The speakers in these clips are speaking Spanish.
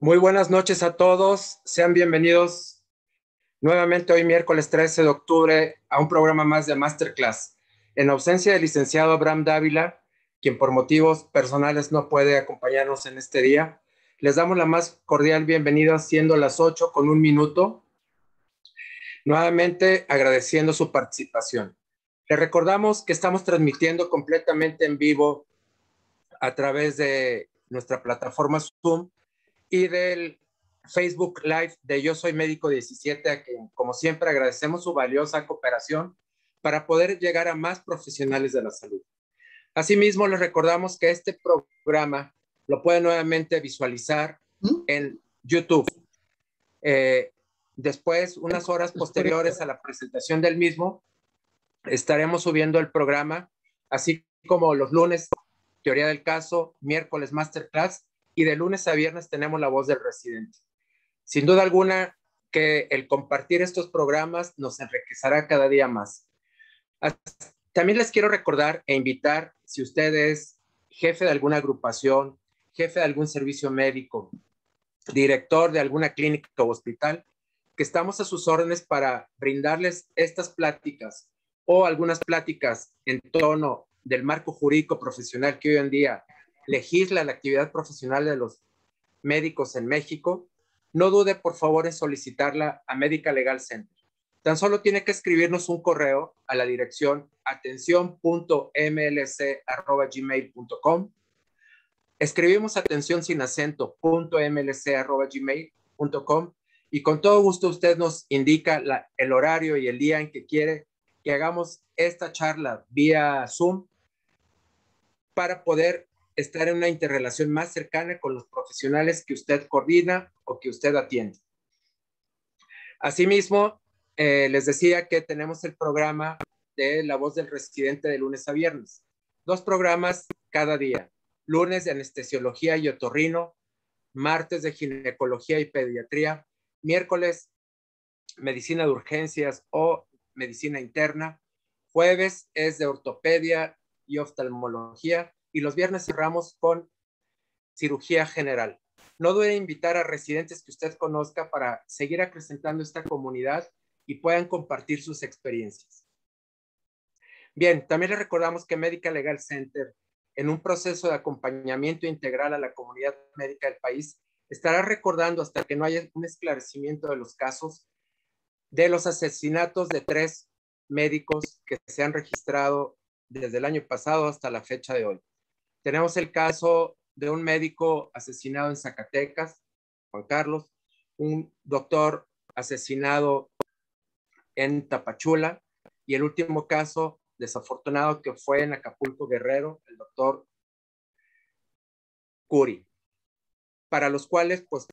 Muy buenas noches a todos. Sean bienvenidos nuevamente hoy miércoles 13 de octubre a un programa más de Masterclass. En ausencia del licenciado Abraham Dávila, quien por motivos personales no puede acompañarnos en este día, les damos la más cordial bienvenida siendo las 8 con un minuto. Nuevamente agradeciendo su participación. Les recordamos que estamos transmitiendo completamente en vivo a través de nuestra plataforma Zoom y del Facebook Live de Yo Soy Médico 17, a quien, como siempre, agradecemos su valiosa cooperación para poder llegar a más profesionales de la salud. Asimismo, les recordamos que este programa lo pueden nuevamente visualizar en YouTube. Después, unas horas posteriores a la presentación del mismo, estaremos subiendo el programa, así como los lunes, teoría del caso, miércoles, masterclass, y de lunes a viernes tenemos la voz del residente. Sin duda alguna que el compartir estos programas nos enriquecerá cada día más. También les quiero recordar e invitar, si usted es jefe de alguna agrupación, jefe de algún servicio médico, director de alguna clínica o hospital, que estamos a sus órdenes para brindarles estas pláticas o algunas pláticas en tono del marco jurídico profesional que hoy en día legisla la actividad profesional de los médicos en México. No dude, por favor, en solicitarla a Medical Legal Center. Tan solo tiene que escribirnos un correo a la dirección atención.mlc@gmail.com. Escribimos atención sin acento.mlc@gmail.com y con todo gusto usted nos indica el horario y el día en que quiere que hagamos esta charla vía Zoom para poder estar en una interrelación más cercana con los profesionales que usted coordina o que usted atiende. Asimismo, les decía que tenemos el programa de La Voz del Residente de lunes a viernes. 2 programas cada día. Lunes de anestesiología y otorrino, martes de ginecología y pediatría, miércoles medicina de urgencias o medicina interna, jueves es de ortopedia y oftalmología y los viernes cerramos con cirugía general. No dude en invitar a residentes que usted conozca para seguir acrecentando esta comunidad y puedan compartir sus experiencias. Bien, también le recordamos que Medical Legal Center, en un proceso de acompañamiento integral a la comunidad médica del país, estará recordando hasta que no haya un esclarecimiento de los casos de los asesinatos de 3 médicos que se han registrado desde el año pasado hasta la fecha de hoy. Tenemos el caso de un médico asesinado en Zacatecas, Juan Carlos, un doctor asesinado en Tapachula y el último caso desafortunado que fue en Acapulco, Guerrero, el doctor Curi, para los cuales pues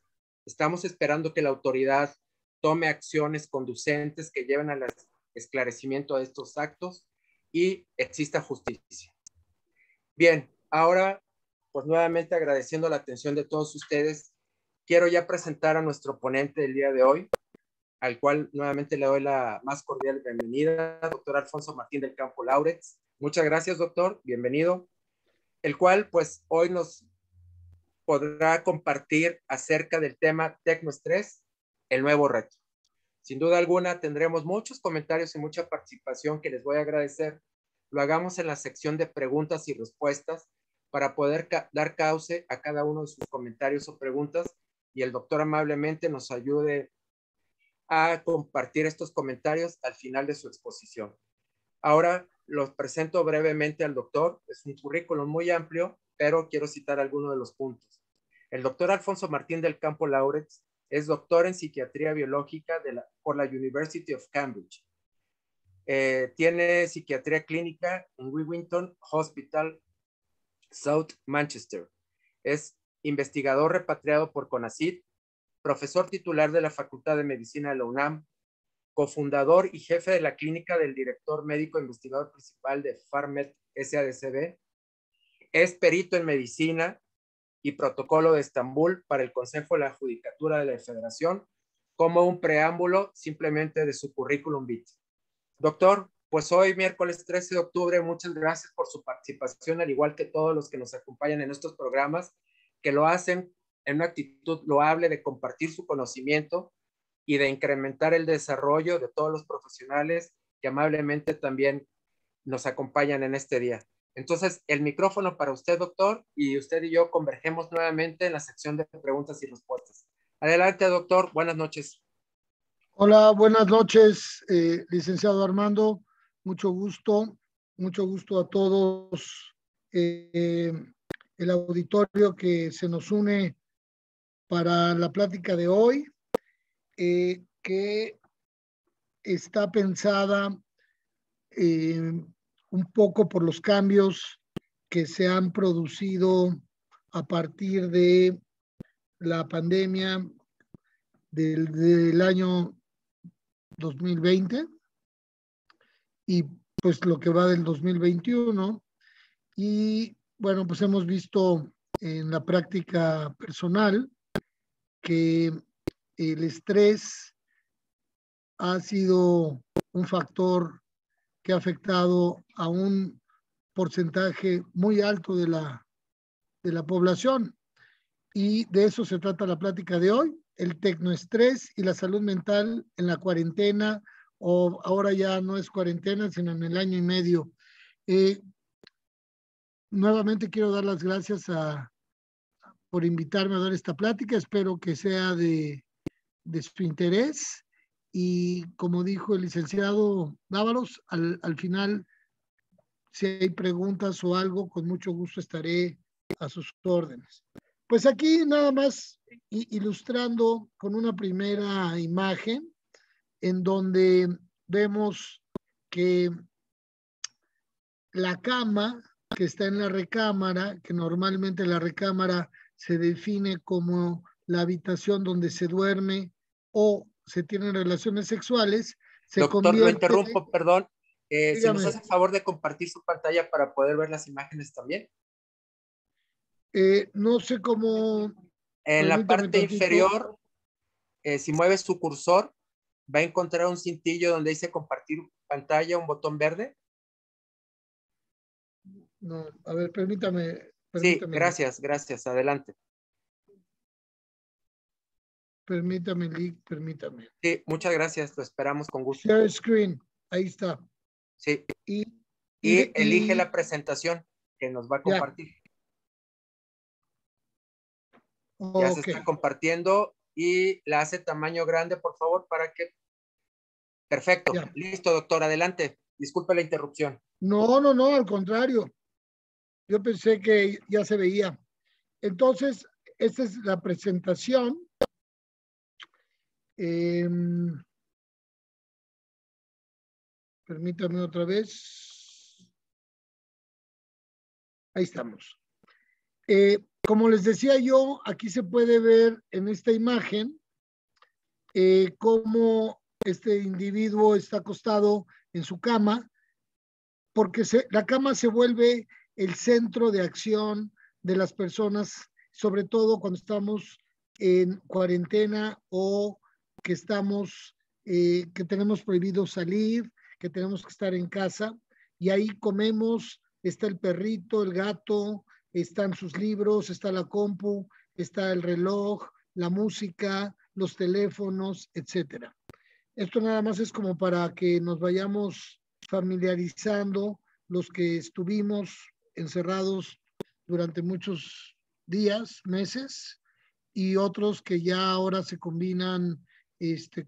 estamos esperando que la autoridad tome acciones conducentes que lleven al esclarecimiento de estos actos y exista justicia. Bien, ahora pues nuevamente agradeciendo la atención de todos ustedes, quiero ya presentar a nuestro ponente del día de hoy, al cual nuevamente le doy la más cordial bienvenida, doctor Alfonso Martín del Campo Lauretz. Muchas gracias, doctor, bienvenido. El cual pues hoy nos podrá compartir acerca del tema Tecnoestrés, el nuevo reto. Sin duda alguna tendremos muchos comentarios y mucha participación que les voy a agradecer. Lo hagamos en la sección de preguntas y respuestas para poder dar cauce a cada uno de sus comentarios o preguntas y el doctor amablemente nos ayude a compartir estos comentarios al final de su exposición. Ahora los presento brevemente al doctor. Es un currículum muy amplio, pero quiero citar algunos de los puntos. El doctor Alfonso Martín del Campo Lauretz es doctor en psiquiatría biológica por la University of Cambridge. Tiene psiquiatría clínica en Wellington Hospital, South Manchester. Es investigador repatriado por CONACYT, profesor titular de la Facultad de Medicina de la UNAM, cofundador y jefe de la clínica del director médico investigador principal de Pharmed SADCB. Es perito en medicina y protocolo de Estambul para el Consejo de la Judicatura de la Federación, como un preámbulo simplemente de su currículum vitae. Doctor, pues hoy miércoles 13 de octubre, muchas gracias por su participación, al igual que todos los que nos acompañan en estos programas, que lo hacen en una actitud loable de compartir su conocimiento y de incrementar el desarrollo de todos los profesionales que amablemente también nos acompañan en este día. Entonces, el micrófono para usted, doctor, y usted y yo convergemos nuevamente en la sección de preguntas y respuestas. Adelante, doctor. Buenas noches. Hola, buenas noches, licenciado Armando. Mucho gusto a todos. El auditorio que se nos une para la plática de hoy, que está pensada un poco por los cambios que se han producido a partir de la pandemia del año 2020 y pues lo que va del 2021. Y bueno, pues hemos visto en la práctica personal que el estrés ha sido un factor que ha afectado a un porcentaje muy alto de la población. Y de eso se trata la plática de hoy, el tecnoestrés y la salud mental en la cuarentena, o ahora ya no es cuarentena, sino en el año y medio. Nuevamente quiero dar las gracias por invitarme a dar esta plática. Espero que sea de su interés. Y como dijo el licenciado Dávalos, al final, si hay preguntas o algo, con mucho gusto estaré a sus órdenes. Pues aquí nada más ilustrando con una primera imagen en donde vemos que la cama que está en la recámara, que normalmente la recámara se define como la habitación donde se duerme o se tienen relaciones sexuales, se Doctor, convierte... lo interrumpo, perdón. Si nos Dígame. hace el favor de compartir su pantalla para poder ver las imágenes también. No sé cómo... En la parte tantito. inferior, si mueve su cursor, va a encontrar un cintillo donde dice compartir pantalla, un botón verde. No, a ver, permítame. Sí, gracias. Adelante. Permítame, Lick, permítame. Sí, muchas gracias. Lo esperamos con gusto. Share screen, ahí está. Sí. Y elige la presentación que nos va a compartir. Ya se está compartiendo y la hace tamaño grande, por favor, para que... Perfecto. Ya. Listo, doctor. Adelante. Disculpe la interrupción. No, al contrario. Yo pensé que ya se veía. Entonces, esta es la presentación. Permítame otra vez. Ahí estamos. Como les decía yo, aquí se puede ver en esta imagen cómo este individuo está acostado en su cama, porque la cama se vuelve el centro de acción de las personas, sobre todo cuando estamos en cuarentena o que que tenemos prohibido salir, que tenemos que estar en casa, y ahí comemos, está el perrito, el gato, están sus libros, está la compu, está el reloj, la música, los teléfonos, etcétera. Esto nada más es como para que nos vayamos familiarizando los que estuvimos encerrados durante muchos días, meses, y otros que ya ahora se combinan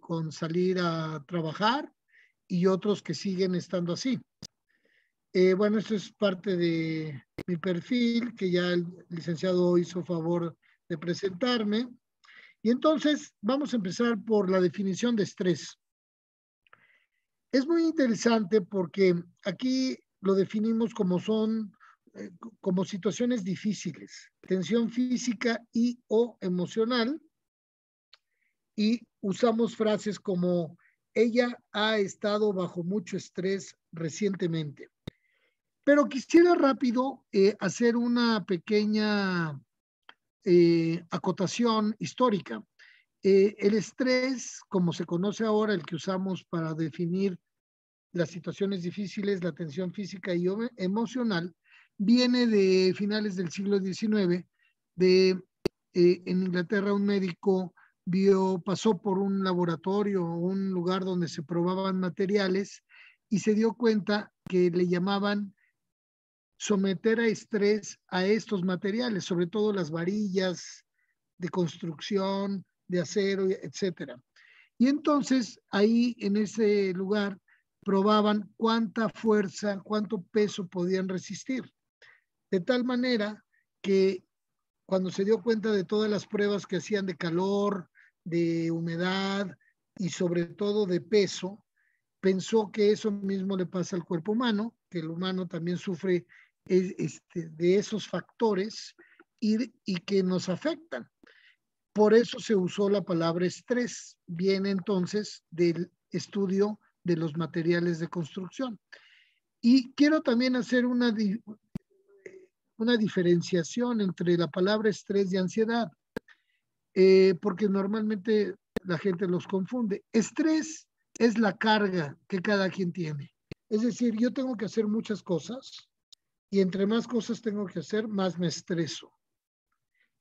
con salir a trabajar y otros que siguen estando así. Bueno, esto es parte de mi perfil que ya el licenciado hizo favor de presentarme. Y entonces vamos a empezar por la definición de estrés. Es muy interesante porque aquí lo definimos como como situaciones difíciles, tensión física y o emocional, y usamos frases como ella ha estado bajo mucho estrés recientemente. Pero quisiera rápido hacer una pequeña acotación histórica. El estrés, como se conoce ahora, el que usamos para definir las situaciones difíciles, la tensión física y emocional, viene de finales del siglo XIX, de en Inglaterra un médico pasó por un laboratorio o un lugar donde se probaban materiales y se dio cuenta que le llamaban someter a estrés a estos materiales, sobre todo las varillas de construcción, de acero, etcétera. Y entonces ahí en ese lugar probaban cuánta fuerza, cuánto peso podían resistir. De tal manera que cuando se dio cuenta de todas las pruebas que hacían de calor, de humedad y sobre todo de peso, pensó que eso mismo le pasa al cuerpo humano, que el humano también sufre de esos factores y que nos afectan. Por eso se usó la palabra estrés. Viene entonces del estudio de los materiales de construcción. Y quiero también hacer una diferenciación entre la palabra estrés y ansiedad, porque normalmente la gente los confunde. Estrés es la carga que cada quien tiene. Es decir, yo tengo que hacer muchas cosas y entre más cosas tengo que hacer, más me estreso.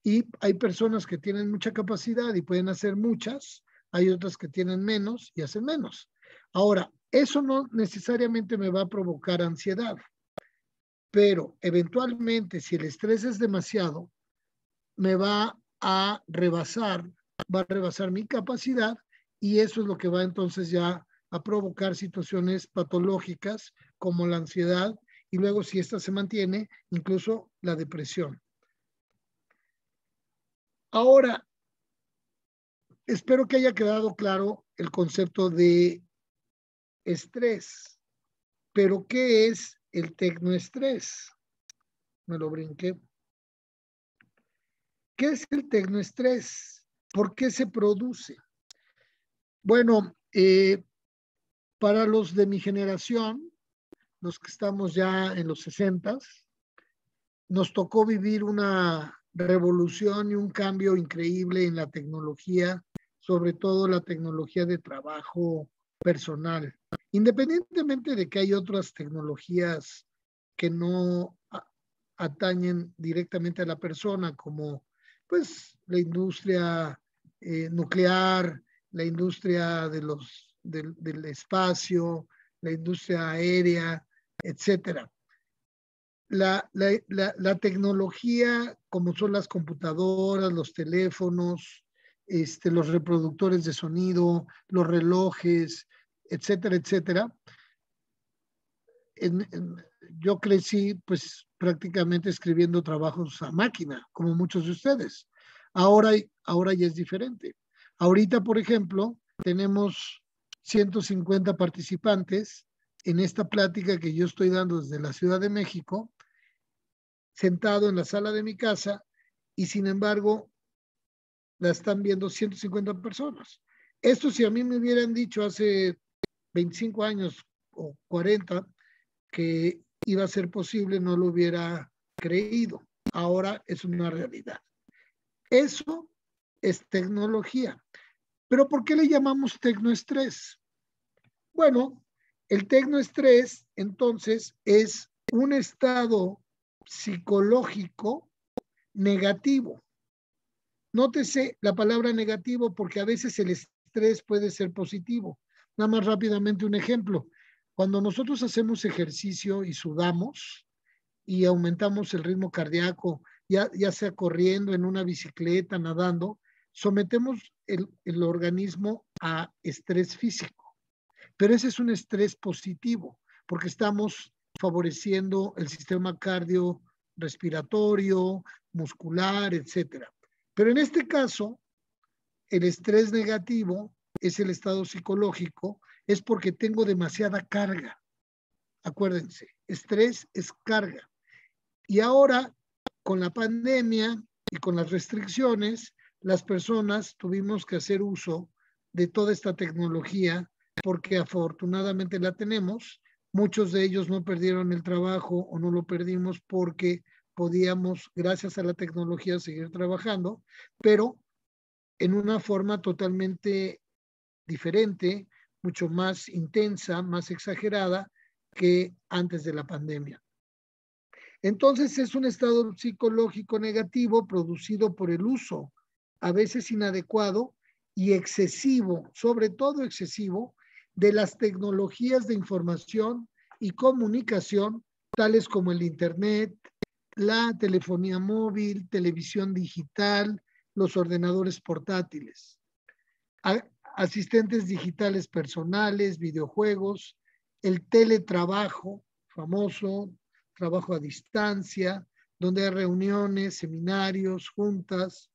Y hay personas que tienen mucha capacidad y pueden hacer muchas, hay otras que tienen menos y hacen menos. Ahora, eso no necesariamente me va a provocar ansiedad, pero eventualmente si el estrés es demasiado, me va a rebasar mi capacidad y eso es lo que va entonces ya a provocar situaciones patológicas como la ansiedad y luego si esta se mantiene, incluso la depresión. Ahora, espero que haya quedado claro el concepto de estrés, pero ¿qué es el tecnoestrés? Me lo brinqué. ¿Qué es el tecnoestrés? ¿Por qué se produce? Bueno, para los de mi generación, los que estamos ya en los 60, nos tocó vivir una revolución y un cambio increíble en la tecnología, sobre todo la tecnología de trabajo personal. Independientemente de que hay otras tecnologías que no atañen directamente a la persona, como pues la industria nuclear, la industria del espacio, la industria aérea, etcétera. La tecnología, como son las computadoras, los teléfonos, los reproductores de sonido, los relojes, etcétera, etcétera. Yo crecí pues prácticamente escribiendo trabajos a máquina, como muchos de ustedes. Ahora ya es diferente. Ahorita, por ejemplo, tenemos 150 participantes en esta plática que yo estoy dando desde la Ciudad de México, sentado en la sala de mi casa, y sin embargo la están viendo 150 personas. Esto si a mí me hubieran dicho hace 25 años o 40 que iba a ser posible, no lo hubiera creído. Ahora es una realidad. Eso es tecnología. ¿Pero por qué le llamamos tecnoestrés? Bueno, el tecnoestrés entonces es un estado psicológico negativo. Nótese la palabra negativo porque a veces el estrés puede ser positivo. Nada más rápidamente un ejemplo. Cuando nosotros hacemos ejercicio y sudamos y aumentamos el ritmo cardíaco, ya sea corriendo, en una bicicleta, nadando, sometemos el organismo a estrés físico. Pero ese es un estrés positivo porque estamos favoreciendo el sistema cardiorrespiratorio, muscular, etcétera. Pero en este caso, el estrés negativo es el estado psicológico, es porque tengo demasiada carga. Acuérdense, estrés es carga. Y ahora, con la pandemia y con las restricciones, las personas tuvimos que hacer uso de toda esta tecnología porque afortunadamente la tenemos. Muchos de ellos no perdieron el trabajo o no lo perdimos porque podíamos, gracias a la tecnología, seguir trabajando, pero en una forma totalmente diferente, mucho más intensa, más exagerada que antes de la pandemia. Entonces es un estado psicológico negativo producido por el uso, a veces inadecuado y excesivo, sobre todo excesivo, de las tecnologías de información y comunicación, tales como el Internet, la telefonía móvil, televisión digital, los ordenadores portátiles, asistentes digitales personales, videojuegos, el teletrabajo, famoso, trabajo a distancia, donde hay reuniones, seminarios, juntas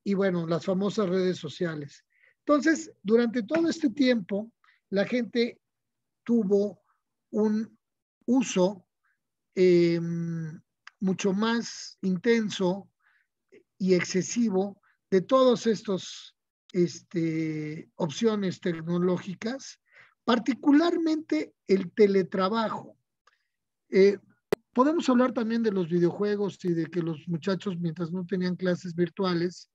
y bueno, las famosas redes sociales. Entonces, durante todo este tiempo, la gente tuvo un uso mucho más intenso y excesivo de todas estas opciones tecnológicas, particularmente el teletrabajo. Podemos hablar también de los videojuegos y de que los muchachos, mientras no tenían clases virtuales,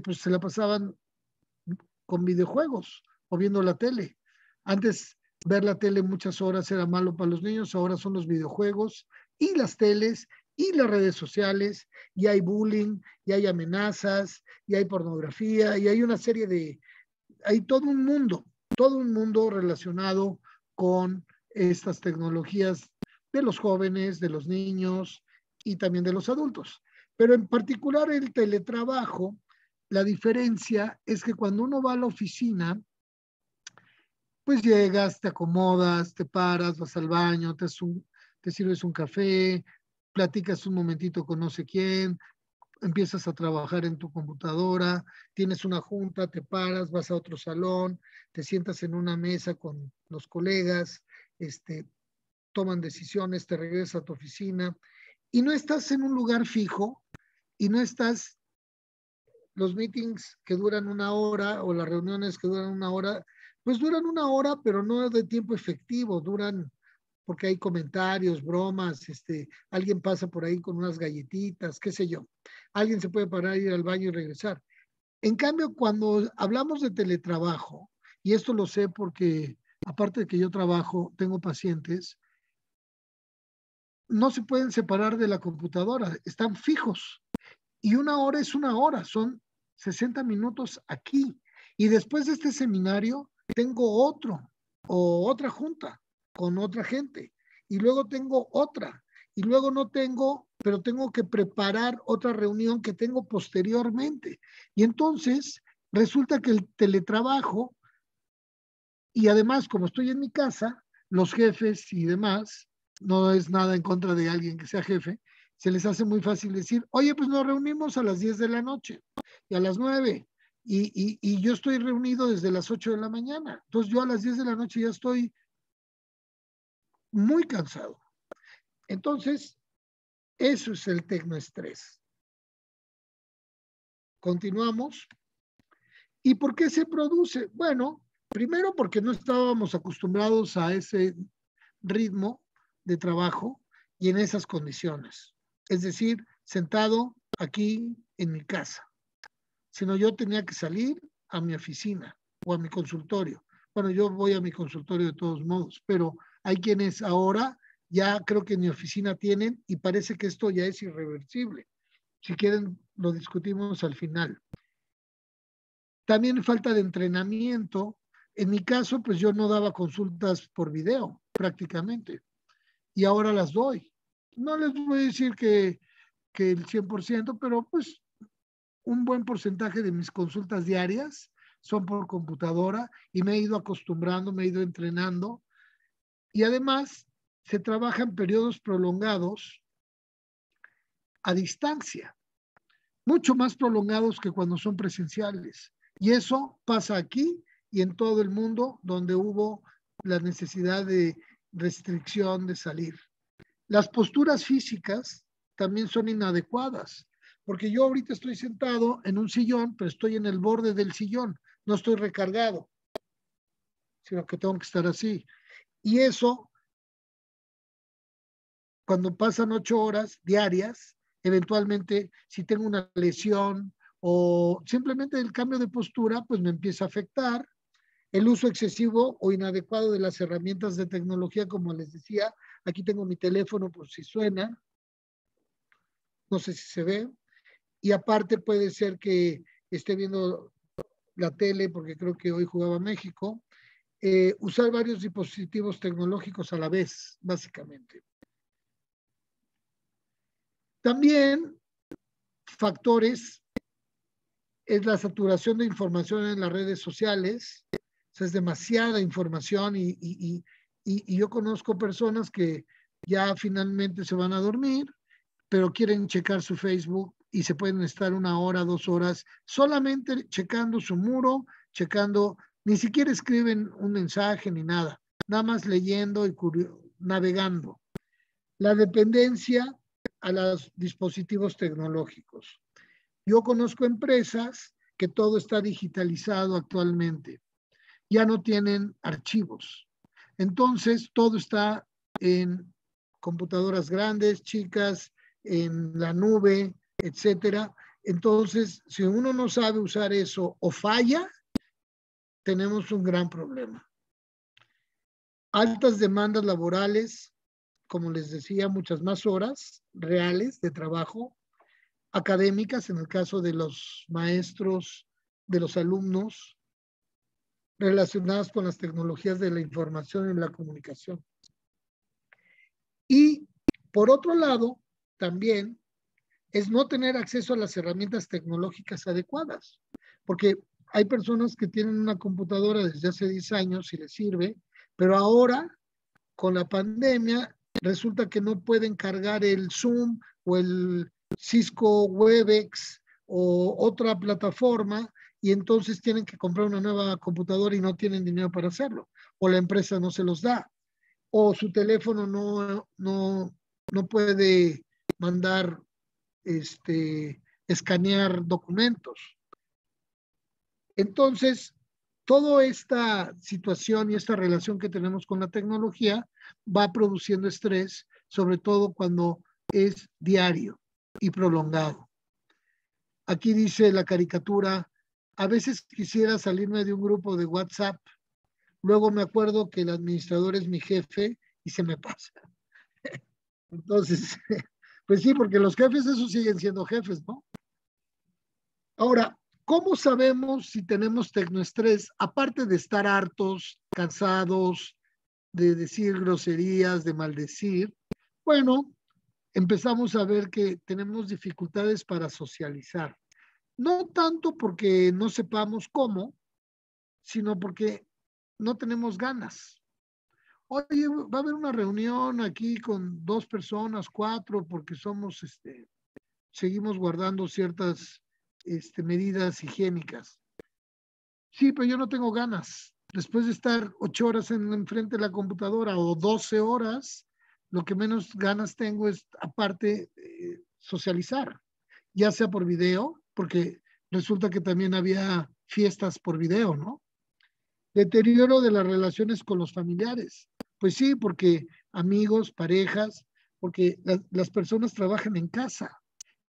pues se la pasaban con videojuegos o viendo la tele. Antes ver la tele muchas horas era malo para los niños, ahora son los videojuegos y las teles y las redes sociales, y hay bullying, y hay amenazas, y hay pornografía, y hay una serie de, hay todo un mundo relacionado con estas tecnologías de los jóvenes, de los niños y también de los adultos. Pero en particular el teletrabajo, la diferencia es que cuando uno va a la oficina, pues llegas, te acomodas, te paras, vas al baño, te sirves un café, platicas un momentito con no sé quién, empiezas a trabajar en tu computadora, tienes una junta, te paras, vas a otro salón, te sientas en una mesa con los colegas, toman decisiones, te regresas a tu oficina y no estás en un lugar fijo y no estás, los meetings que duran una hora o las reuniones que duran una hora, pues duran una hora, pero no de tiempo efectivo, duran porque hay comentarios, bromas, alguien pasa por ahí con unas galletitas, qué sé yo. Alguien se puede parar, ir al baño y regresar. En cambio, cuando hablamos de teletrabajo, y esto lo sé porque aparte de que yo trabajo, tengo pacientes, no se pueden separar de la computadora, están fijos. Y una hora es una hora, son 60 minutos aquí. Y después de este seminario, tengo otro o otra junta con otra gente. Y luego tengo otra. Y luego no tengo, pero tengo que preparar otra reunión que tengo posteriormente. Y entonces resulta que el teletrabajo, y además como estoy en mi casa, los jefes y demás, no es nada en contra de alguien que sea jefe, se les hace muy fácil decir, oye, pues nos reunimos a las 10 de la noche y a las 9, y yo estoy reunido desde las 8 de la mañana. Entonces yo a las 10 de la noche ya estoy muy cansado. Entonces, eso es el tecnoestrés. Continuamos. ¿Y por qué se produce? Bueno, primero porque no estábamos acostumbrados a ese ritmo de trabajo y en esas condiciones. Es decir, sentado aquí en mi casa. Sino yo tenía que salir a mi oficina o a mi consultorio. Bueno, yo voy a mi consultorio de todos modos, pero hay quienes ahora ya creo que en mi oficina tienen y parece que esto ya es irreversible. Si quieren, lo discutimos al final. También falta de entrenamiento. En mi caso, pues yo no daba consultas por video prácticamente y ahora las doy. No les voy a decir que el 100%, pero pues un buen porcentaje de mis consultas diarias son por computadora y me he ido acostumbrando, me he ido entrenando y además se trabaja en periodos prolongados a distancia, mucho más prolongados que cuando son presenciales. Y eso pasa aquí y en todo el mundo donde hubo la necesidad de restricción de salir. Las posturas físicas también son inadecuadas, porque yo ahorita estoy sentado en un sillón, pero estoy en el borde del sillón, no estoy recargado, sino que tengo que estar así. Y eso, cuando pasan 8 horas diarias, eventualmente si tengo una lesión o simplemente el cambio de postura, pues me empieza a afectar. El uso excesivo o inadecuado de las herramientas de tecnología, como les decía, aquí tengo mi teléfono por si suena, no sé si se ve, y aparte puede ser que esté viendo la tele, porque creo que hoy jugaba México, usar varios dispositivos tecnológicos a la vez, básicamente. También factores es la saturación de información en las redes sociales. O sea, es demasiada información y yo conozco personas que ya finalmente se van a dormir, pero quieren checar su Facebook y se pueden estar 1 hora, 2 horas solamente checando su muro, checando, ni siquiera escriben un mensaje ni nada, nada más leyendo y navegando. La dependencia a los dispositivos tecnológicos. Yo conozco empresas que todo está digitalizado actualmente. Ya no tienen archivos. Entonces, todo está en computadoras grandes, chicas, en la nube, etcétera. Entonces, si uno no sabe usar eso o falla, tenemos un gran problema. Altas demandas laborales, como les decía, muchas más horas reales de trabajo, académicas en el caso de los maestros, de los alumnos, relacionadas con las tecnologías de la información y la comunicación. Y por otro lado, también es no tener acceso a las herramientas tecnológicas adecuadas, porque hay personas que tienen una computadora desde hace 10 años y les sirve, pero ahora, con la pandemia, resulta que no pueden cargar el Zoom o el Cisco Webex o otra plataforma y entonces tienen que comprar una nueva computadora y no tienen dinero para hacerlo, o la empresa no se los da, o su teléfono no puede mandar, escanear documentos. Entonces, toda esta situación y esta relación que tenemos con la tecnología va produciendo estrés, sobre todo cuando es diario y prolongado. Aquí dice la caricatura, a veces quisiera salirme de un grupo de WhatsApp, luego me acuerdo que el administrador es mi jefe y se me pasa. Entonces, pues sí, porque los jefes esos siguen siendo jefes, ¿no? Ahora, ¿cómo sabemos si tenemos tecnoestrés? Aparte de estar hartos, cansados, de decir groserías, de maldecir, bueno, empezamos a ver que tenemos dificultades para socializar. No tanto porque no sepamos cómo, sino porque no tenemos ganas. Oye, va a haber una reunión aquí con 2 personas, 4, porque seguimos guardando ciertas medidas higiénicas. Sí, pero yo no tengo ganas. Después de estar 8 horas enfrente de la computadora o 12 horas, lo que menos ganas tengo es, aparte, socializar, ya sea por video, porque resulta que también había fiestas por video, ¿no? Deterioro de las relaciones con los familiares. Pues sí, porque amigos, parejas, porque las personas trabajan en casa.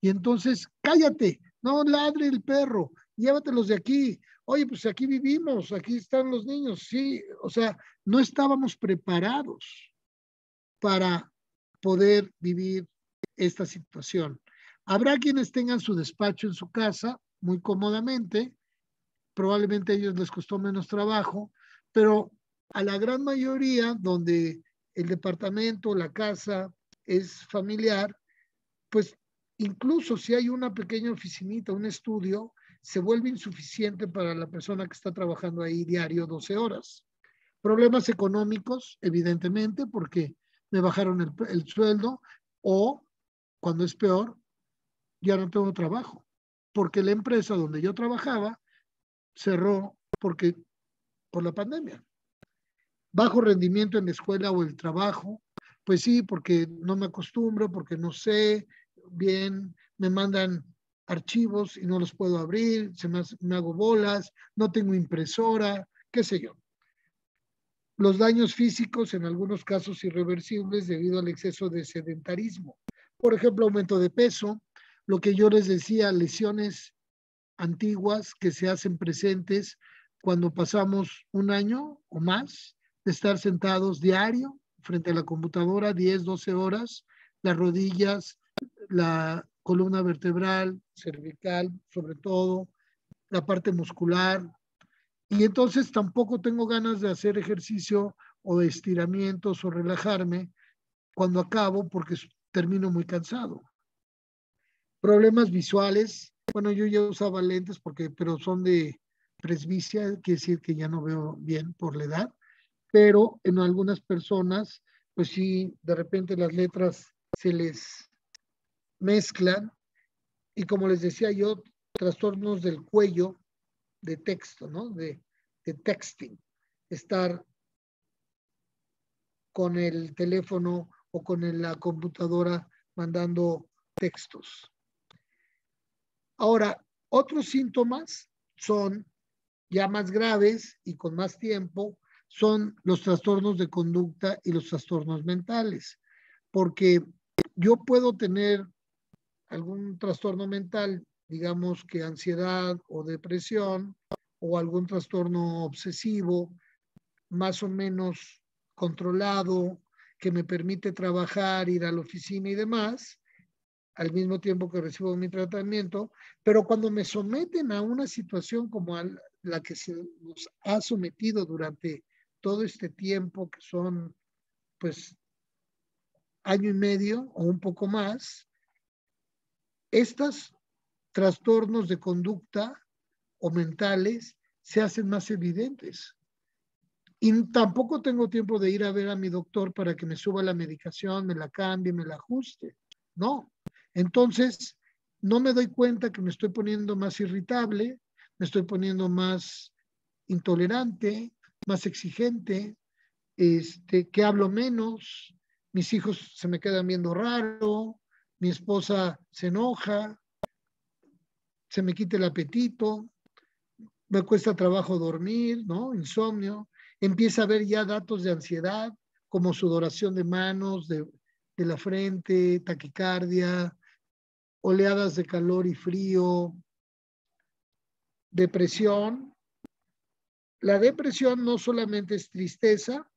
Y entonces, cállate, no ladre el perro, llévatelos de aquí. Oye, pues aquí vivimos, aquí están los niños. Sí, o sea, no estábamos preparados para poder vivir esta situación. Habrá quienes tengan su despacho en su casa muy cómodamente, probablemente a ellos les costó menos trabajo, pero a la gran mayoría donde el departamento, la casa es familiar, pues incluso si hay una pequeña oficinita, un estudio, se vuelve insuficiente para la persona que está trabajando ahí diario 12 horas. Problemas económicos, evidentemente, porque me bajaron el sueldo, o cuando es peor, ya no tengo trabajo, porque la empresa donde yo trabajaba cerró por la pandemia. Bajo rendimiento en la escuela o el trabajo, pues sí, porque no me acostumbro, porque no sé bien, me mandan archivos y no los puedo abrir, me hago bolas, no tengo impresora, qué sé yo. Los daños físicos, en algunos casos irreversibles, debido al exceso de sedentarismo. Por ejemplo, aumento de peso, lo que yo les decía, lesiones antiguas que se hacen presentes cuando pasamos 1 año o más de estar sentados diario frente a la computadora 10, 12 horas, las rodillas, columna vertebral, cervical, sobre todo, la parte muscular. Y entonces tampoco tengo ganas de hacer ejercicio o de estiramientos o relajarme cuando acabo porque termino muy cansado. Problemas visuales. Bueno, yo ya usaba lentes pero son de presbicia, quiere decir que ya no veo bien por la edad, pero en algunas personas, pues sí, de repente las letras se les mezclan y como les decía yo, trastornos del cuello de texto, ¿no? De texting, estar con el teléfono o con la computadora mandando textos. Ahora, otros síntomas son ya más graves y con más tiempo, son los trastornos de conducta y los trastornos mentales, porque yo puedo tener algún trastorno mental, digamos que ansiedad o depresión, o algún trastorno obsesivo, más o menos controlado, que me permite trabajar, ir a la oficina y demás, al mismo tiempo que recibo mi tratamiento, pero cuando me someten a una situación como la que se nos ha sometido durante todo este tiempo, que son pues año y medio o un poco más, estos trastornos de conducta o mentales se hacen más evidentes. Y tampoco tengo tiempo de ir a ver a mi doctor para que me suba la medicación, me la cambie, me la ajuste. No. Entonces, no me doy cuenta que me estoy poniendo más irritable, me estoy poniendo más intolerante, más exigente, que hablo menos, mis hijos se me quedan viendo raro, mi esposa se enoja, se me quita el apetito, me cuesta trabajo dormir, ¿no? Insomnio. Empieza a haber ya datos de ansiedad, como sudoración de manos, de la frente, taquicardia, oleadas de calor y frío, depresión. La depresión no solamente es tristeza,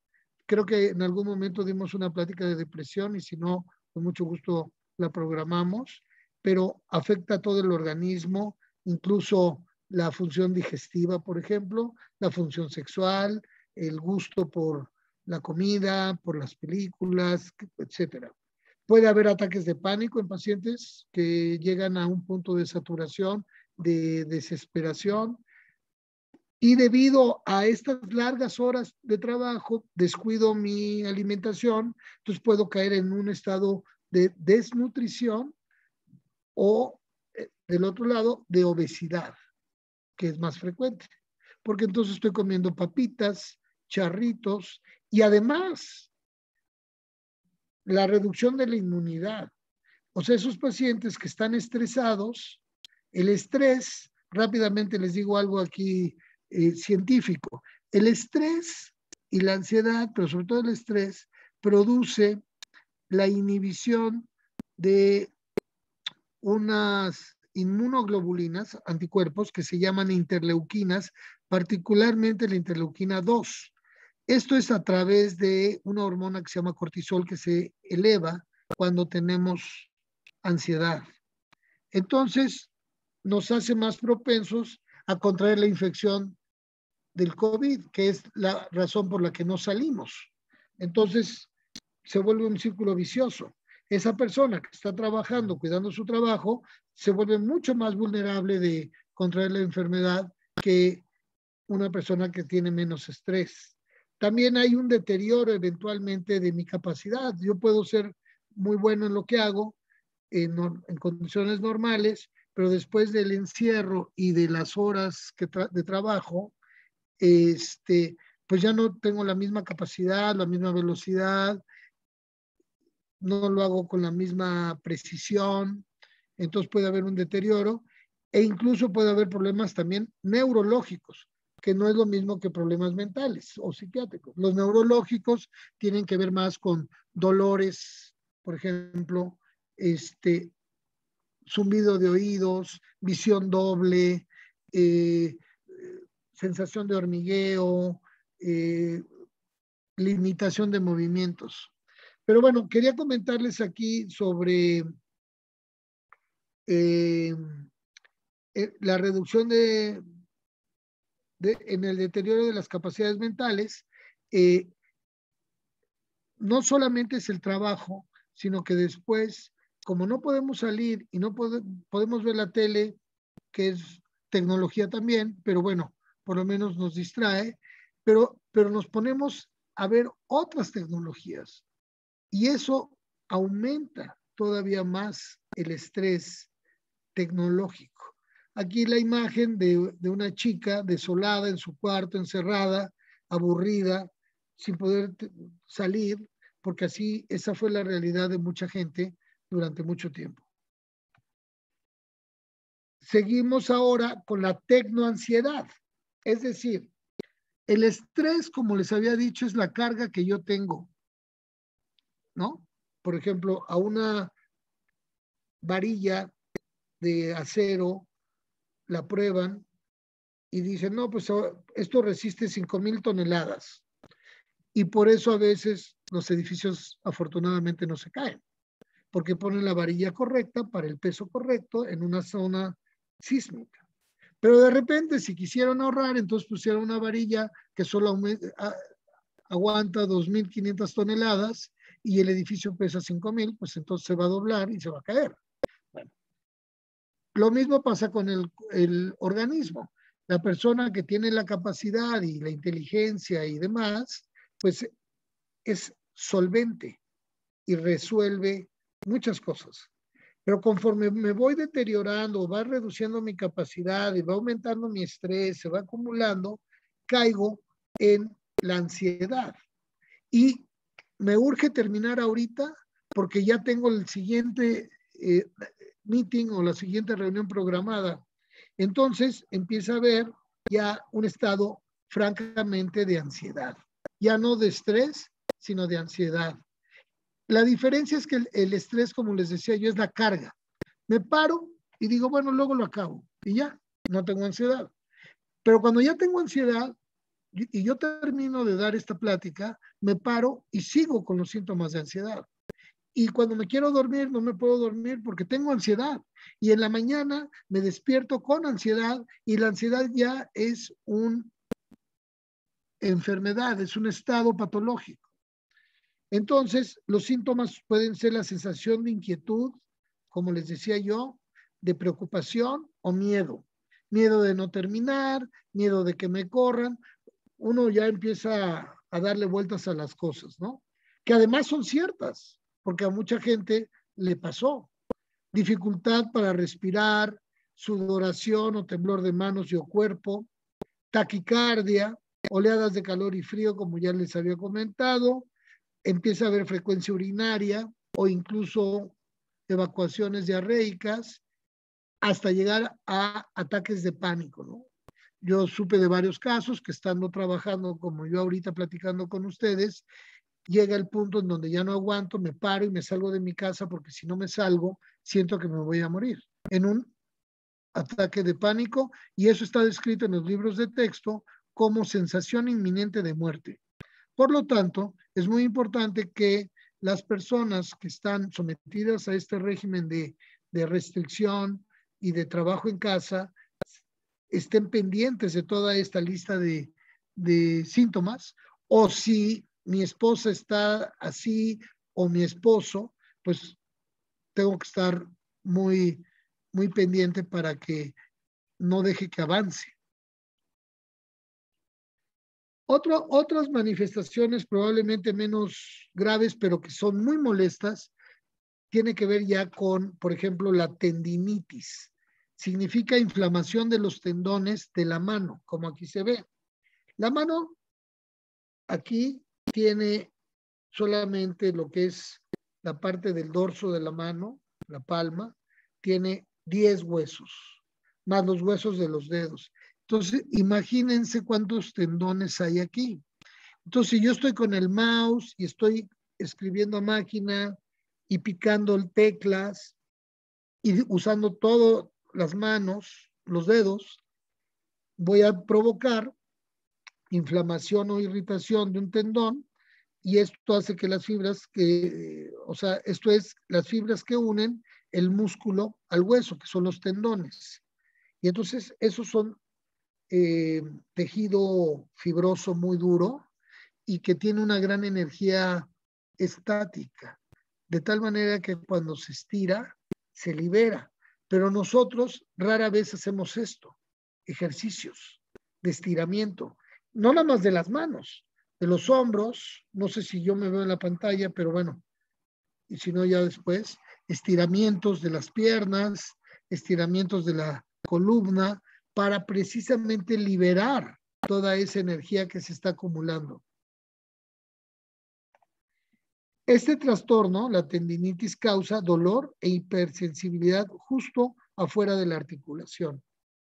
creo que en algún momento dimos una plática de depresión y si no, con mucho gusto la programamos, pero afecta a todo el organismo, incluso la función digestiva, por ejemplo, la función sexual, el gusto por la comida, por las películas, etcétera. Puede haber ataques de pánico en pacientes que llegan a un punto de saturación, de desesperación, y debido a estas largas horas de trabajo, descuido mi alimentación, entonces puedo caer en un estado de desnutrición o, del otro lado, de obesidad, que es más frecuente, porque entonces estoy comiendo papitas, charritos y además la reducción de la inmunidad. O sea, esos pacientes que están estresados, el estrés, rápidamente les digo algo aquí científico, el estrés y la ansiedad, pero sobre todo el estrés, produce la inhibición de unas inmunoglobulinas, anticuerpos, que se llaman interleuquinas, particularmente la interleuquina 2. Esto es a través de una hormona que se llama cortisol que se eleva cuando tenemos ansiedad. Entonces, nos hace más propensos a contraer la infección del COVID, que es la razón por la que no salimos. Entonces, se vuelve un círculo vicioso. Esa persona que está trabajando, cuidando su trabajo, se vuelve mucho más vulnerable de contraer la enfermedad que una persona que tiene menos estrés. También hay un deterioro eventualmente de mi capacidad. Yo puedo ser muy bueno en lo que hago, en condiciones normales, pero después del encierro y de las horas de trabajo, pues ya no tengo la misma capacidad, la misma velocidad, no lo hago con la misma precisión, entonces puede haber un deterioro e incluso puede haber problemas también neurológicos, que no es lo mismo que problemas mentales o psiquiátricos. Los neurológicos tienen que ver más con dolores, por ejemplo, zumbido de oídos, visión doble, sensación de hormigueo, limitación de movimientos. Pero bueno, quería comentarles aquí sobre la reducción en el deterioro de las capacidades mentales, no solamente es el trabajo, sino que después, como no podemos salir y no podemos ver la tele, que es tecnología también, pero bueno, por lo menos nos distrae, pero nos ponemos a ver otras tecnologías y eso aumenta todavía más el estrés tecnológico. Aquí la imagen de una chica desolada en su cuarto, encerrada, aburrida, sin poder salir, porque así esa fue la realidad de mucha gente durante mucho tiempo. Seguimos ahora con la tecnoansiedad, es decir, el estrés, como les había dicho, es la carga que yo tengo, ¿no? Por ejemplo, a una varilla de acero la prueban y dicen, no, pues esto resiste 5,000 toneladas. Y por eso a veces los edificios afortunadamente no se caen, porque ponen la varilla correcta para el peso correcto en una zona sísmica. Pero de repente, si quisieron ahorrar, entonces pusieron una varilla que solo aguanta 2,500 toneladas y el edificio pesa 5,000, pues entonces se va a doblar y se va a caer. Bueno, lo mismo pasa con el organismo. La persona que tiene la capacidad y la inteligencia y demás, pues es solvente y resuelve muchas cosas. Pero conforme me voy deteriorando, va reduciendo mi capacidad y va aumentando mi estrés, se va acumulando, caigo en la ansiedad. Y me urge terminar ahorita porque ya tengo el siguiente meeting o la siguiente reunión programada. Entonces empieza a haber ya un estado francamente de ansiedad. Ya no de estrés, sino de ansiedad. La diferencia es que el estrés, como les decía yo, es la carga. Me paro y digo, bueno, luego lo acabo. Y ya, no tengo ansiedad. Pero cuando ya tengo ansiedad y yo termino de dar esta plática, me paro y sigo con los síntomas de ansiedad. Y cuando me quiero dormir, no me puedo dormir porque tengo ansiedad. Y en la mañana me despierto con ansiedad y la ansiedad ya es una enfermedad, es un estado patológico. Entonces, los síntomas pueden ser la sensación de inquietud, como les decía yo, de preocupación o miedo. Miedo de no terminar, miedo de que me corran. Uno ya empieza a darle vueltas a las cosas, ¿no? Que además son ciertas, porque a mucha gente le pasó. Dificultad para respirar, sudoración o temblor de manos y o cuerpo, taquicardia, oleadas de calor y frío, como ya les había comentado, empieza a haber frecuencia urinaria o incluso evacuaciones diarreicas, hasta llegar a ataques de pánico, ¿no? Yo supe de varios casos que estando trabajando como yo ahorita platicando con ustedes, llega el punto en donde ya no aguanto, me paro y me salgo de mi casa porque si no me salgo, siento que me voy a morir en un ataque de pánico y eso está descrito en los libros de texto como sensación inminente de muerte. Por lo tanto, es muy importante que las personas que están sometidas a este régimen de restricción y de trabajo en casa estén pendientes de toda esta lista de síntomas, o si mi esposa está así o mi esposo, pues tengo que estar muy, muy pendiente para que no deje que avance. Otras manifestaciones probablemente menos graves, pero que son muy molestas, tiene que ver ya con, por ejemplo, la tendinitis. Significa inflamación de los tendones de la mano, como aquí se ve. La mano aquí tiene solamente lo que es la parte del dorso de la mano, la palma, tiene 10 huesos, más los huesos de los dedos. Entonces, imagínense cuántos tendones hay aquí. Entonces, si yo estoy con el mouse y estoy escribiendo a máquina y picando teclas y usando todas las manos, los dedos, voy a provocar inflamación o irritación de un tendón y esto hace que las fibras que, o sea, esto es las fibras que unen el músculo al hueso, que son los tendones. Y entonces esos son tejido fibroso muy duro y que tiene una gran energía estática, de tal manera que cuando se estira, se libera. Pero nosotros rara vez hacemos esto, ejercicios de estiramiento, no nada más de las manos, de los hombros, no sé si yo me veo en la pantalla, pero bueno, y si no ya después, estiramientos de las piernas, estiramientos de la columna, para precisamente liberar toda esa energía que se está acumulando. Este trastorno, la tendinitis, causa dolor e hipersensibilidad justo afuera de la articulación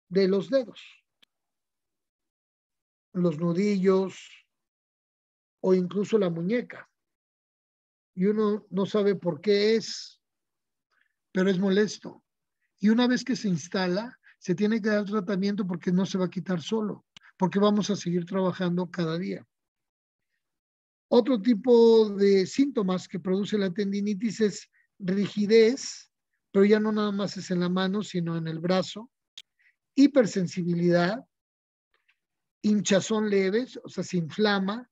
de los dedos, los nudillos o incluso la muñeca. Y uno no sabe por qué es, pero es molesto. Y una vez que se instala, se tiene que dar tratamiento porque no se va a quitar solo, porque vamos a seguir trabajando cada día. Otro tipo de síntomas que produce la tendinitis es rigidez, pero ya no nada más es en la mano, sino en el brazo, hipersensibilidad, hinchazón leves, o sea, se inflama,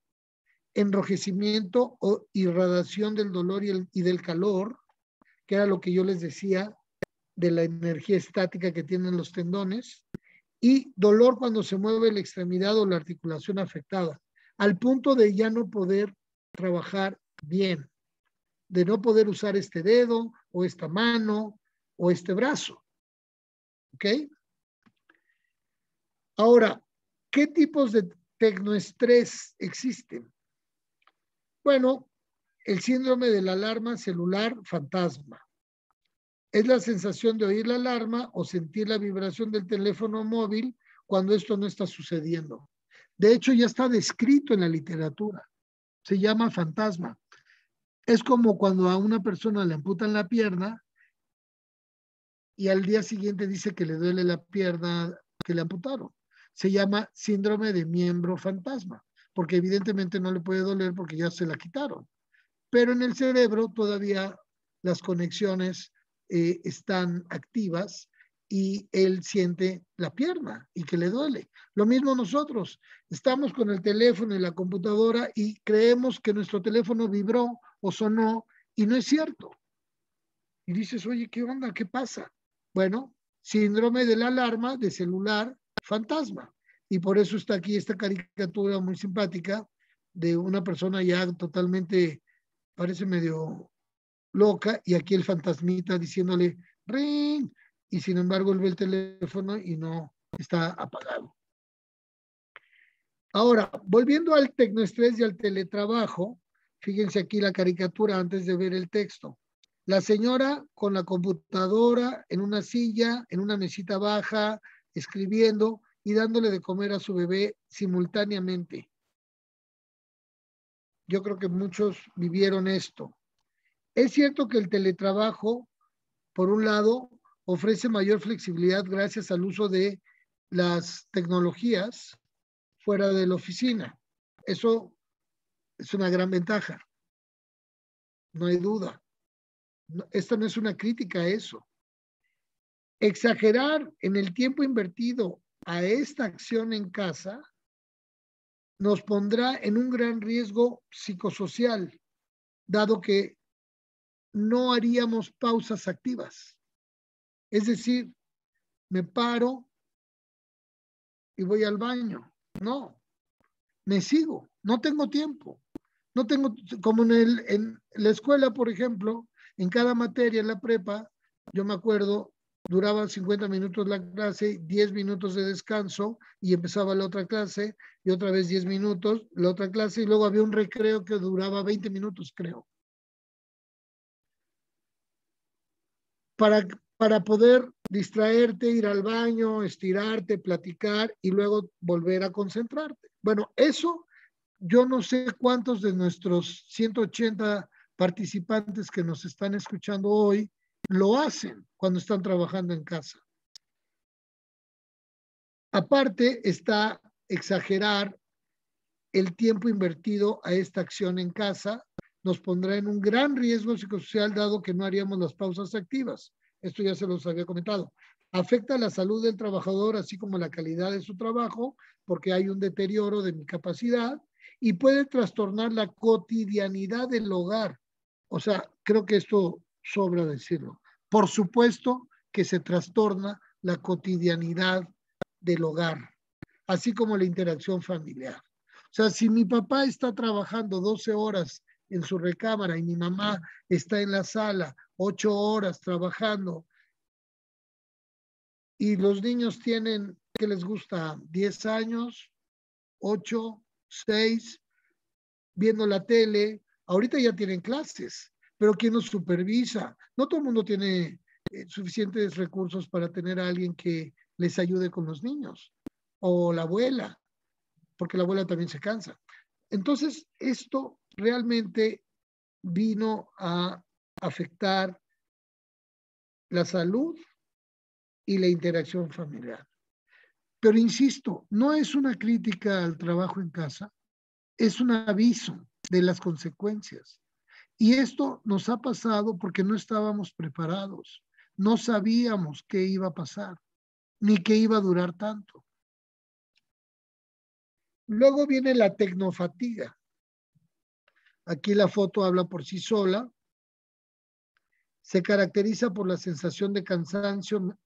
enrojecimiento o irradiación del dolor y del calor, que era lo que yo les decía de la energía estática que tienen los tendones, y dolor cuando se mueve la extremidad o la articulación afectada, al punto de ya no poder trabajar bien, de no poder usar este dedo o esta mano o este brazo. ¿Ok? Ahora, ¿qué tipos de tecnoestrés existen? Bueno, el síndrome de la alarma celular fantasma. Es la sensación de oír la alarma o sentir la vibración del teléfono móvil cuando esto no está sucediendo. De hecho, ya está descrito en la literatura. Se llama fantasma. Es como cuando a una persona le amputan la pierna y al día siguiente dice que le duele la pierna que le amputaron. Se llama síndrome de miembro fantasma, porque evidentemente no le puede doler porque ya se la quitaron. Pero en el cerebro todavía las conexiones están activas y él siente la pierna y que le duele. Lo mismo nosotros, estamos con el teléfono y la computadora y creemos que nuestro teléfono vibró o sonó y no es cierto. Y dices, oye, ¿qué onda? ¿Qué pasa? Bueno, síndrome de la alarma de celular fantasma. Y por eso está aquí esta caricatura muy simpática de una persona ya totalmente, parece medio loca, y aquí el fantasmita diciéndole ring, y sin embargo él ve el teléfono y no está apagado. Ahora, volviendo al tecnoestrés y al teletrabajo, fíjense aquí la caricatura antes de ver el texto. La señora con la computadora en una silla, en una mesita baja, escribiendo y dándole de comer a su bebé simultáneamente. Yo creo que muchos vivieron esto. Es cierto que el teletrabajo, por un lado, ofrece mayor flexibilidad gracias al uso de las tecnologías fuera de la oficina. Eso es una gran ventaja. No hay duda. Esta no es una crítica a eso. Exagerar en el tiempo invertido a esta acción en casa nos pondrá en un gran riesgo psicosocial, dado que no haríamos pausas activas. Es decir, me paro y voy al baño. No, me sigo, no tengo tiempo. No tengo, como en la escuela, por ejemplo, en cada materia en la prepa, yo me acuerdo, duraba 50 minutos la clase, 10 minutos de descanso y empezaba la otra clase y otra vez 10 minutos, la otra clase y luego había un recreo que duraba 20 minutos, creo. Para poder distraerte, ir al baño, estirarte, platicar y luego volver a concentrarte. Bueno, eso yo no sé cuántos de nuestros 180 participantes que nos están escuchando hoy lo hacen cuando están trabajando en casa. Aparte está exagerar el tiempo invertido a esta acción en casa nos pondrá en un gran riesgo psicosocial dado que no haríamos las pausas activas. Esto ya se los había comentado. Afecta la salud del trabajador, así como la calidad de su trabajo, porque hay un deterioro de mi capacidad y puede trastornar la cotidianidad del hogar. O sea, creo que esto sobra decirlo. Por supuesto que se trastorna la cotidianidad del hogar, así como la interacción familiar. O sea, si mi papá está trabajando 12 horas en su recámara y mi mamá está en la sala 8 horas trabajando y los niños tienen, ¿qué les gusta? 10 años, 8, 6, viendo la tele. Ahorita ya tienen clases, pero ¿quién los supervisa? No todo el mundo tiene suficientes recursos para tener a alguien que les ayude con los niños. O la abuela, porque la abuela también se cansa. Entonces, esto realmente vino a afectar la salud y la interacción familiar. Pero insisto, no es una crítica al trabajo en casa, es un aviso de las consecuencias. Y esto nos ha pasado porque no estábamos preparados, no sabíamos qué iba a pasar, ni qué iba a durar tanto. Luego viene la tecnofatiga. Aquí la foto habla por sí sola. Se caracteriza por la sensación de cansancio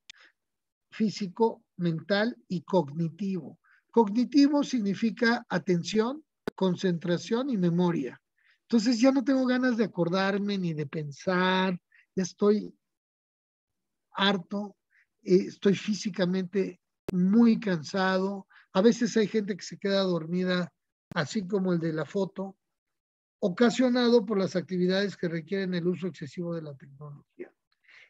físico, mental y cognitivo. Cognitivo significa atención, concentración y memoria. Entonces ya no tengo ganas de acordarme ni de pensar, ya estoy harto, estoy físicamente muy cansado. A veces hay gente que se queda dormida, así como el de la foto, ocasionado por las actividades que requieren el uso excesivo de la tecnología.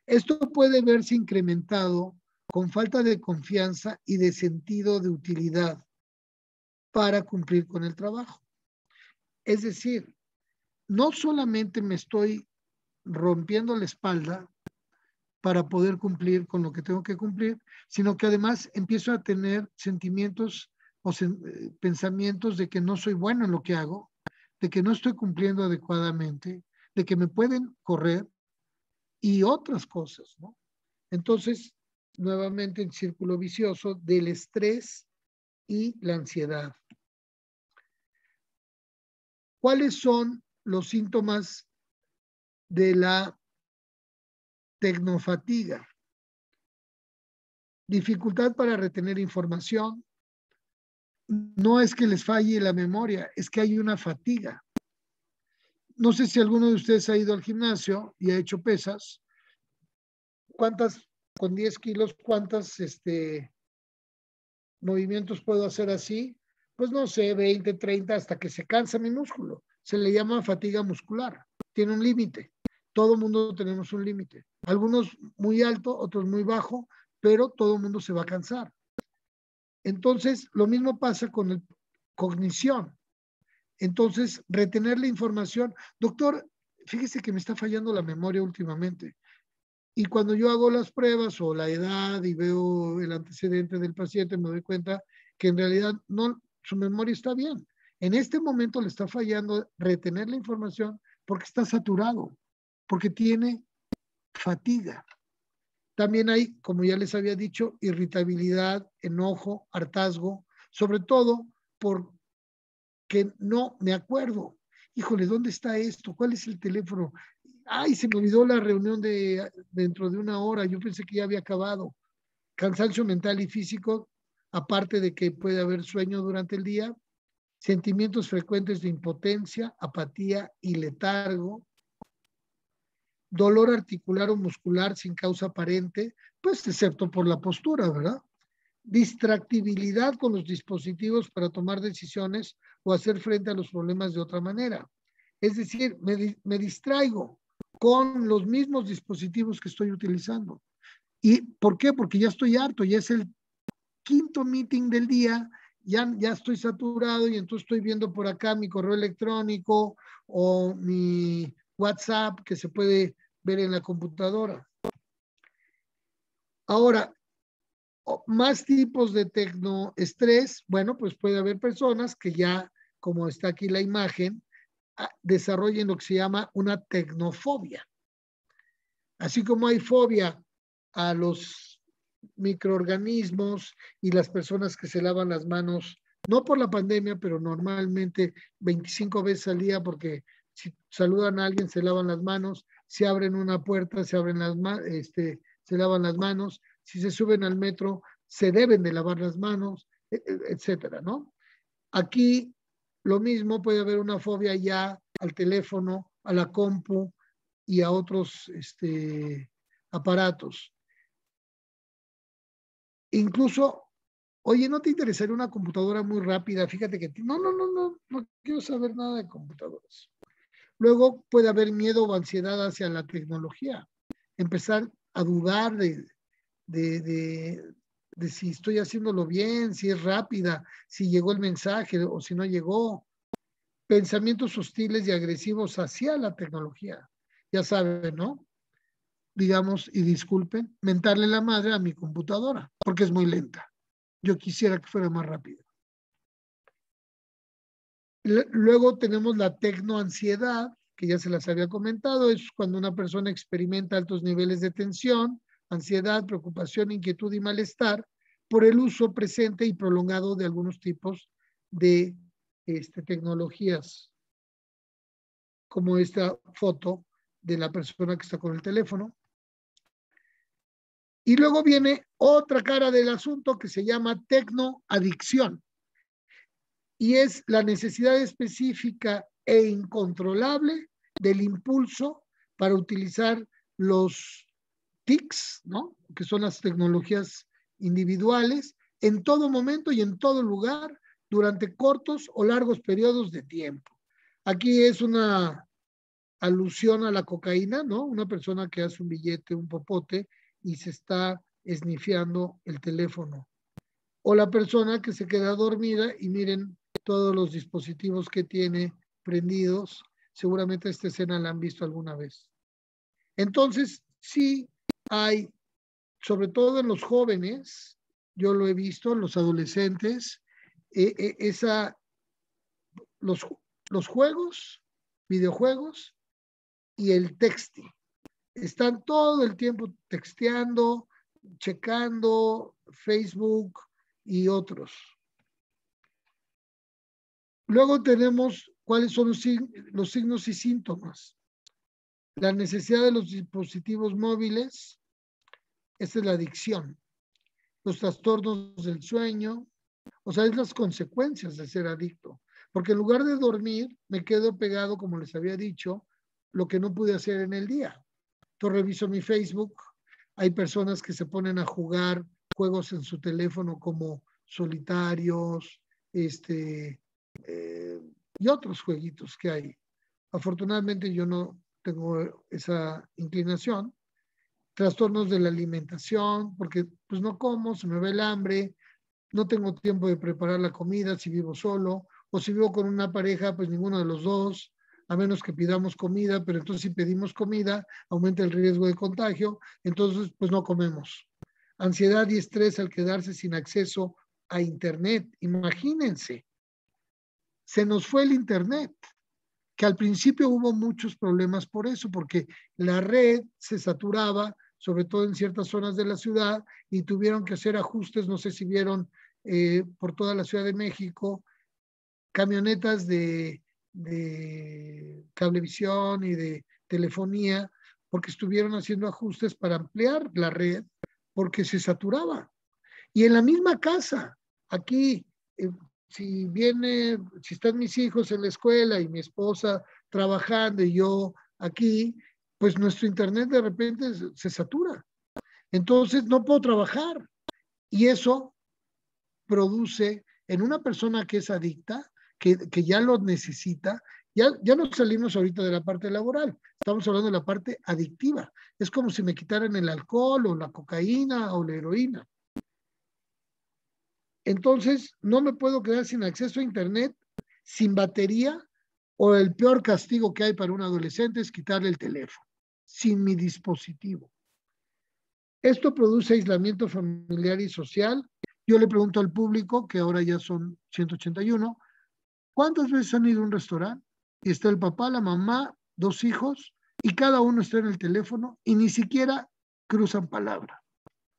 Esto puede verse incrementado con falta de confianza y de sentido de utilidad para cumplir con el trabajo. Es decir, no solamente me estoy rompiendo la espalda para poder cumplir con lo que tengo que cumplir, sino que además empiezo a tener sentimientos o pensamientos de que no soy bueno en lo que hago, de que no estoy cumpliendo adecuadamente, de que me pueden correr y otras cosas, ¿no? Entonces, nuevamente el círculo vicioso del estrés y la ansiedad. ¿Cuáles son los síntomas de la tecnofatiga? Dificultad para retener información. No es que les falle la memoria, es que hay una fatiga. No sé si alguno de ustedes ha ido al gimnasio y ha hecho pesas. ¿Cuántas, con 10 kilos, cuántas movimientos puedo hacer así? Pues no sé, 20, 30, hasta que se cansa mi músculo. Se le llama fatiga muscular. Tiene un límite. Todo mundo tenemos un límite. Algunos muy alto, otros muy bajo, pero todo mundo se va a cansar. Entonces, lo mismo pasa con la cognición. Entonces, retener la información. Doctor, fíjese que me está fallando la memoria últimamente. Y cuando yo hago las pruebas o la edad y veo el antecedente del paciente, me doy cuenta que en realidad no, su memoria está bien. En este momento le está fallando retener la información porque está saturado, porque tiene fatiga. También hay, como ya les había dicho, irritabilidad, enojo, hartazgo, sobre todo porque no me acuerdo. Híjole, ¿dónde está esto? ¿Cuál es el teléfono? Ay, se me olvidó la reunión de dentro de una hora. Yo pensé que ya había acabado. Cansancio mental y físico, aparte de que puede haber sueño durante el día, sentimientos frecuentes de impotencia, apatía y letargo, dolor articular o muscular sin causa aparente, pues excepto por la postura, ¿verdad? Distractibilidad con los dispositivos para tomar decisiones o hacer frente a los problemas de otra manera. Es decir, me distraigo con los mismos dispositivos que estoy utilizando. ¿Y por qué? Porque ya estoy harto, ya es el quinto meeting del día, ya estoy saturado y entonces estoy viendo por acá mi correo electrónico o mi WhatsApp que se puede ver en la computadora. Ahora, más tipos de tecnoestrés, bueno, pues puede haber personas que ya, como está aquí la imagen, desarrollen lo que se llama una tecnofobia. Así como hay fobia a los microorganismos y las personas que se lavan las manos, no por la pandemia, pero normalmente 25 veces al día, porque si saludan a alguien se lavan las manos, si abren una puerta se abren se lavan las manos, si se suben al metro se deben de lavar las manos, etcétera, ¿no? Aquí lo mismo, puede haber una fobia ya al teléfono, a la compu y a otros aparatos. Incluso, oye, ¿no te interesaría una computadora muy rápida? Fíjate que no quiero saber nada de computadoras. Luego puede haber miedo o ansiedad hacia la tecnología. Empezar a dudar de si estoy haciéndolo bien, si es rápida, si llegó el mensaje o si no llegó. Pensamientos hostiles y agresivos hacia la tecnología. Ya saben, ¿no? Digamos, y disculpen, mentarle la madre a mi computadora, porque es muy lenta. Yo quisiera que fuera más rápida. Luego tenemos la tecnoansiedad, que ya se las había comentado, es cuando una persona experimenta altos niveles de tensión, ansiedad, preocupación, inquietud y malestar por el uso presente y prolongado de algunos tipos de tecnologías, como esta foto de la persona que está con el teléfono. Y luego viene otra cara del asunto que se llama tecnoadicción. Y es la necesidad específica e incontrolable del impulso para utilizar los TICs, ¿no? Que son las tecnologías individuales, en todo momento y en todo lugar, durante cortos o largos periodos de tiempo. Aquí es una alusión a la cocaína, ¿no? Una persona que hace un billete, un popote, y se está esnifiando el teléfono. O la persona que se queda dormida y miren todos los dispositivos que tiene prendidos. Seguramente esta escena la han visto alguna vez. Entonces, sí hay, sobre todo en los jóvenes, yo lo he visto, en los adolescentes, los juegos, videojuegos y el texting. Están todo el tiempo texteando, checando Facebook y otros. Luego tenemos cuáles son los signos y síntomas. La necesidad de los dispositivos móviles, esta es la adicción. Los trastornos del sueño, o sea, es las consecuencias de ser adicto. Porque en lugar de dormir, me quedo pegado, como les había dicho, lo que no pude hacer en el día. Entonces reviso mi Facebook, hay personas que se ponen a jugar juegos en su teléfono como solitarios, y otros jueguitos que hay. Afortunadamente yo no tengo esa inclinación. Trastornos de la alimentación, porque pues no como, se me va el hambre, no tengo tiempo de preparar la comida si vivo solo, o si vivo con una pareja, pues ninguno de los dos, a menos que pidamos comida, pero entonces si pedimos comida, aumenta el riesgo de contagio, entonces pues no comemos. Ansiedad y estrés al quedarse sin acceso a Internet. Imagínense, se nos fue el Internet, que al principio hubo muchos problemas por eso, porque la red se saturaba, sobre todo en ciertas zonas de la ciudad, y tuvieron que hacer ajustes, no sé si vieron por toda la Ciudad de México, camionetas de cablevisión y de telefonía, porque estuvieron haciendo ajustes para ampliar la red, porque se saturaba. Y en la misma casa, aquí, si están mis hijos en la escuela y mi esposa trabajando y yo aquí, pues nuestro internet de repente se satura. Entonces no puedo trabajar. Y eso produce en una persona que es adicta, que ya lo necesita, ya no salimos ahorita de la parte laboral, estamos hablando de la parte adictiva. Es como si me quitaran el alcohol o la cocaína o la heroína. Entonces, no me puedo quedar sin acceso a Internet, sin batería, o el peor castigo que hay para un adolescente es quitarle el teléfono, sin mi dispositivo. Esto produce aislamiento familiar y social. Yo le pregunto al público, que ahora ya son 181, ¿cuántas veces han ido a un restaurante? y está el papá, la mamá, 2 hijos, y cada uno está en el teléfono y ni siquiera cruzan palabra.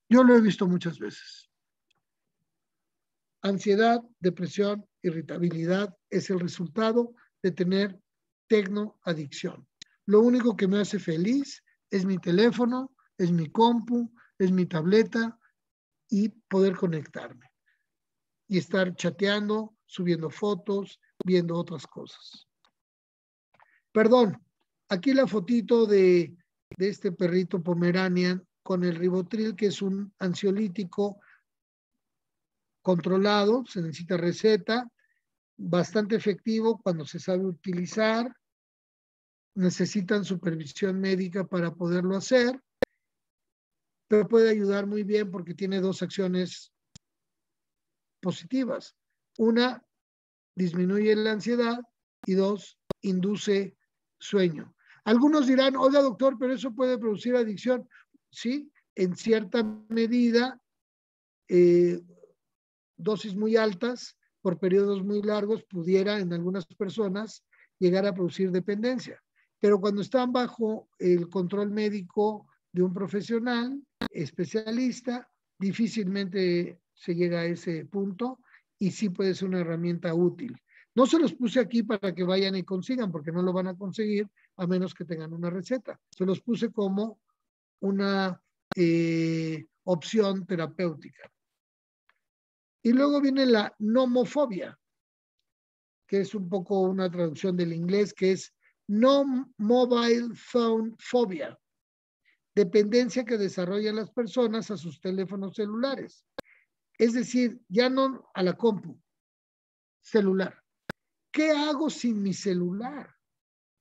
Yo lo he visto muchas veces. Ansiedad, depresión, irritabilidad es el resultado de tener tecnoadicción. Lo único que me hace feliz es mi teléfono, es mi compu, es mi tableta y poder conectarme y estar chateando, subiendo fotos, viendo otras cosas. Perdón, aquí la fotito de este perrito Pomeranian con el Rivotril, que es un ansiolítico controlado, se necesita receta, bastante efectivo cuando se sabe utilizar, necesitan supervisión médica para poderlo hacer, pero puede ayudar muy bien porque tiene 2 acciones positivas. Una, disminuye la ansiedad y 2, induce sueño. Algunos dirán, oiga doctor, pero eso puede producir adicción. Sí, en cierta medida, dosis muy altas por periodos muy largos pudiera en algunas personas llegar a producir dependencia. Pero cuando están bajo el control médico de un profesional especialista, difícilmente se llega a ese punto y sí puede ser una herramienta útil. No se los puse aquí para que vayan y consigan, porque no lo van a conseguir a menos que tengan una receta. Se los puse como una opción terapéutica. Y luego viene la nomofobia, que es un poco una traducción del inglés, que es no mobile phone phobia, dependencia que desarrollan las personas a sus teléfonos celulares. Es decir, ya no a la compu, celular. ¿Qué hago sin mi celular?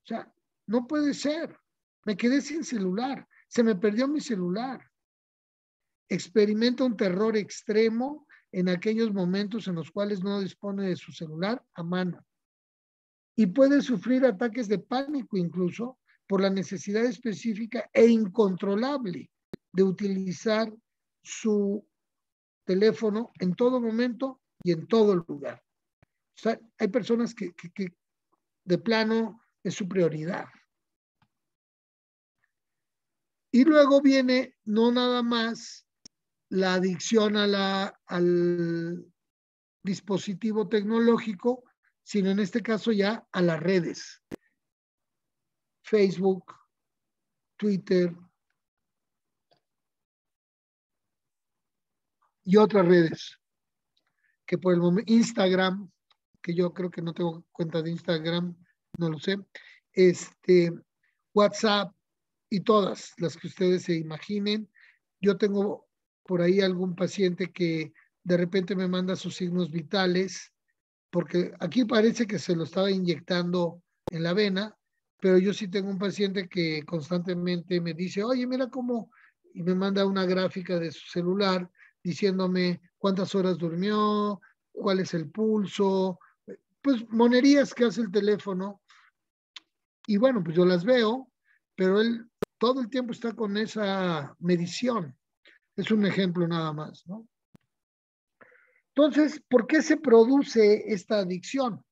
O sea, no puede ser. Me quedé sin celular. Se me perdió mi celular. Experimenta un terror extremo en aquellos momentos en los cuales no dispone de su celular a mano. Y puede sufrir ataques de pánico incluso por la necesidad específica e incontrolable de utilizar su teléfono en todo momento y en todo lugar. O sea, hay personas que de plano es su prioridad. Y luego viene no nada más la adicción al dispositivo tecnológico, sino en este caso ya a las redes. Facebook, Twitter y otras redes. Que por el momento, Instagram, que yo creo que no tengo cuenta de Instagram, no lo sé. WhatsApp y todas las que ustedes se imaginen. Yo tengo por ahí algún paciente que de repente me manda sus signos vitales, porque aquí parece que se lo estaba inyectando en la vena, pero yo sí tengo un paciente que constantemente me dice, oye, mira cómo, y me manda una gráfica de su celular diciéndome cuántas horas durmió, cuál es el pulso, pues monerías que hace el teléfono. Y bueno, pues yo las veo, pero él todo el tiempo está con esa medición. Es un ejemplo nada más, ¿no? Entonces, ¿por qué se produce esta adicción?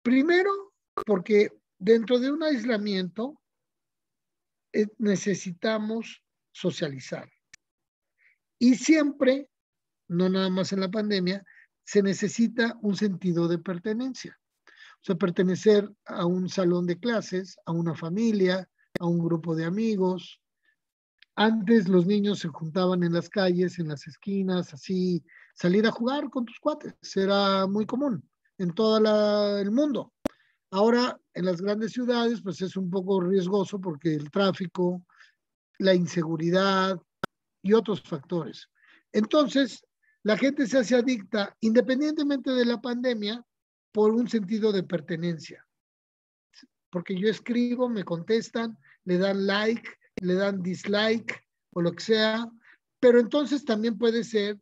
Primero, porque dentro de un aislamiento necesitamos socializar. Y siempre, no nada más en la pandemia, se necesita un sentido de pertenencia. O sea, pertenecer a un salón de clases, a una familia, a un grupo de amigos. Antes los niños se juntaban en las calles, en las esquinas, así, salir a jugar con tus cuates. Era muy común en todo el mundo. Ahora, en las grandes ciudades, pues es un poco riesgoso porque el tráfico, la inseguridad y otros factores. Entonces, la gente se hace adicta, independientemente de la pandemia, por un sentido de pertenencia. Porque yo escribo, me contestan, le dan like, le dan dislike o lo que sea, pero entonces también puede ser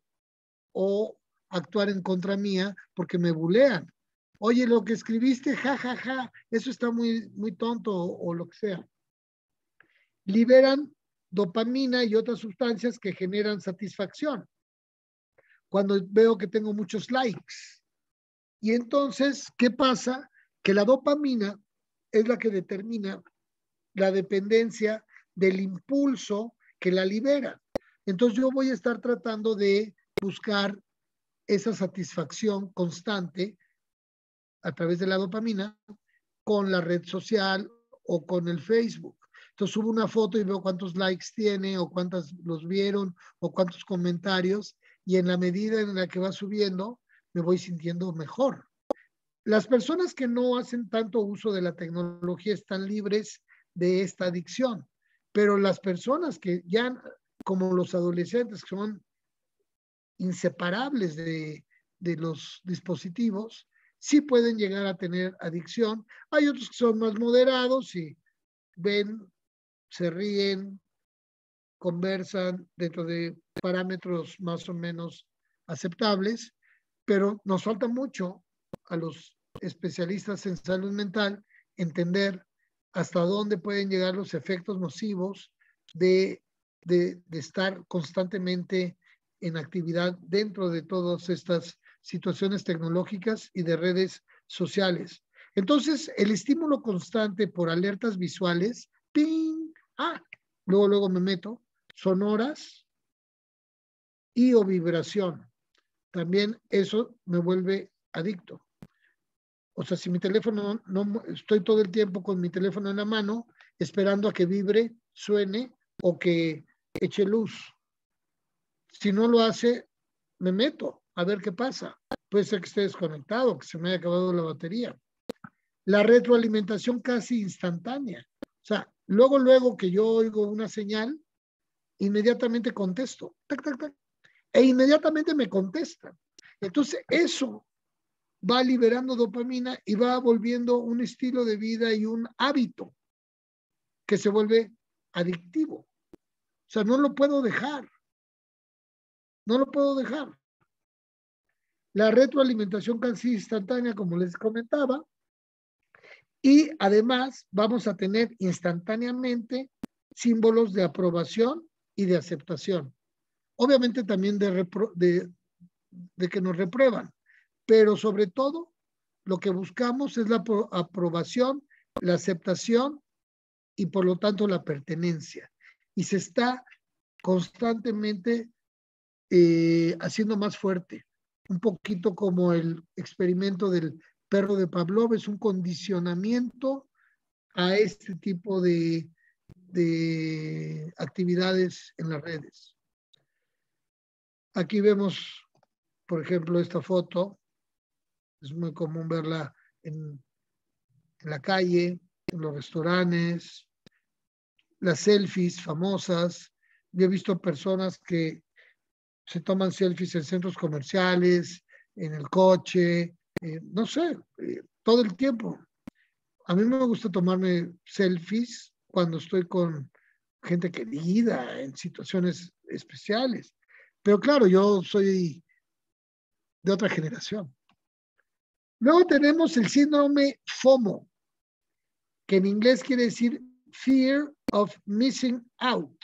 o actuar en contra mía porque me bulean. Oye, lo que escribiste, ja, ja, ja, eso está muy, muy tonto o lo que sea. Liberan dopamina y otras sustancias que generan satisfacción. Cuando veo que tengo muchos likes. Y entonces, ¿qué pasa? que la dopamina es la que determina la dependencia del impulso que la libera. Entonces yo voy a estar tratando de buscar esa satisfacción constante a través de la dopamina con la red social o con el Facebook. Entonces subo una foto y veo cuántos likes tiene o cuántos los vieron o cuántos comentarios, y en la medida en la que va subiendo me voy sintiendo mejor. Las personas que no hacen tanto uso de la tecnología están libres de esta adicción, pero las personas que ya, como los adolescentes, que son inseparables de los dispositivos, sí pueden llegar a tener adicción. Hay otros que son más moderados y ven, se ríen, conversan dentro de parámetros más o menos aceptables, pero nos falta mucho a los especialistas en salud mental entender hasta dónde pueden llegar los efectos nocivos de estar constantemente en actividad dentro de todas estas situaciones tecnológicas y de redes sociales. Entonces, el estímulo constante por alertas visuales, ¡ping! Luego me meto, sonoras y o vibración. También eso me vuelve adicto. O sea, si mi teléfono, no estoy todo el tiempo con mi teléfono en la mano, esperando a que vibre, suene o que eche luz. Si no lo hace, me meto a ver qué pasa. Puede ser que esté desconectado, que se me haya acabado la batería. La retroalimentación casi instantánea. O sea, luego que yo oigo una señal, inmediatamente contesto. Tac, tac, tac. E inmediatamente me contestan. Entonces, eso va liberando dopamina y va volviendo un estilo de vida y un hábito que se vuelve adictivo. O sea, no lo puedo dejar. No lo puedo dejar. La retroalimentación casi instantánea, como les comentaba, y además vamos a tener instantáneamente símbolos de aprobación y de aceptación. Obviamente también de que nos reprueban, pero sobre todo lo que buscamos es la aprobación, la aceptación y por lo tanto la pertenencia. Y se está constantemente haciendo más fuerte. Un poquito como el experimento del perro de Pavlov, es un condicionamiento a este tipo de actividades en las redes. Aquí vemos, por ejemplo, esta foto. Es muy común verla en la calle, en los restaurantes, las selfies famosas. Yo he visto personas que se toman selfies en centros comerciales, en el coche, no sé, todo el tiempo. A mí me gusta tomarme selfies cuando estoy con gente querida, en situaciones especiales. Pero claro, yo soy de otra generación. Luego tenemos el síndrome FOMO, que en inglés quiere decir Fear of Missing Out,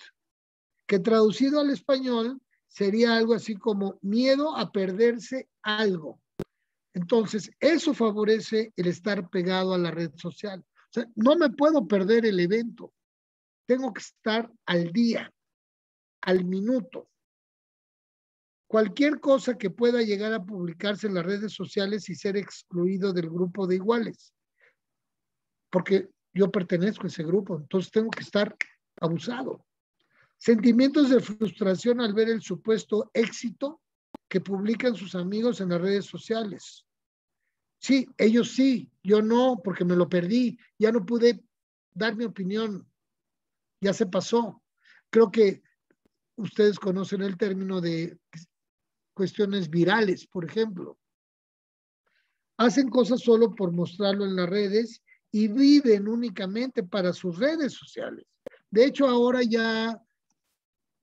que traducido al español sería algo así como miedo a perderse algo. Entonces, eso favorece el estar pegado a la red social. O sea, no me puedo perder el evento. Tengo que estar al día, al minuto. Cualquier cosa que pueda llegar a publicarse en las redes sociales y ser excluido del grupo de iguales. Porque yo pertenezco a ese grupo, entonces tengo que estar abusado. Sentimientos de frustración al ver el supuesto éxito que publican sus amigos en las redes sociales. Sí, ellos sí, yo no, porque me lo perdí, ya no pude dar mi opinión, ya se pasó. Creo que ustedes conocen el término de cuestiones virales, por ejemplo. Hacen cosas solo por mostrarlo en las redes y viven únicamente para sus redes sociales. De hecho, ahora ya,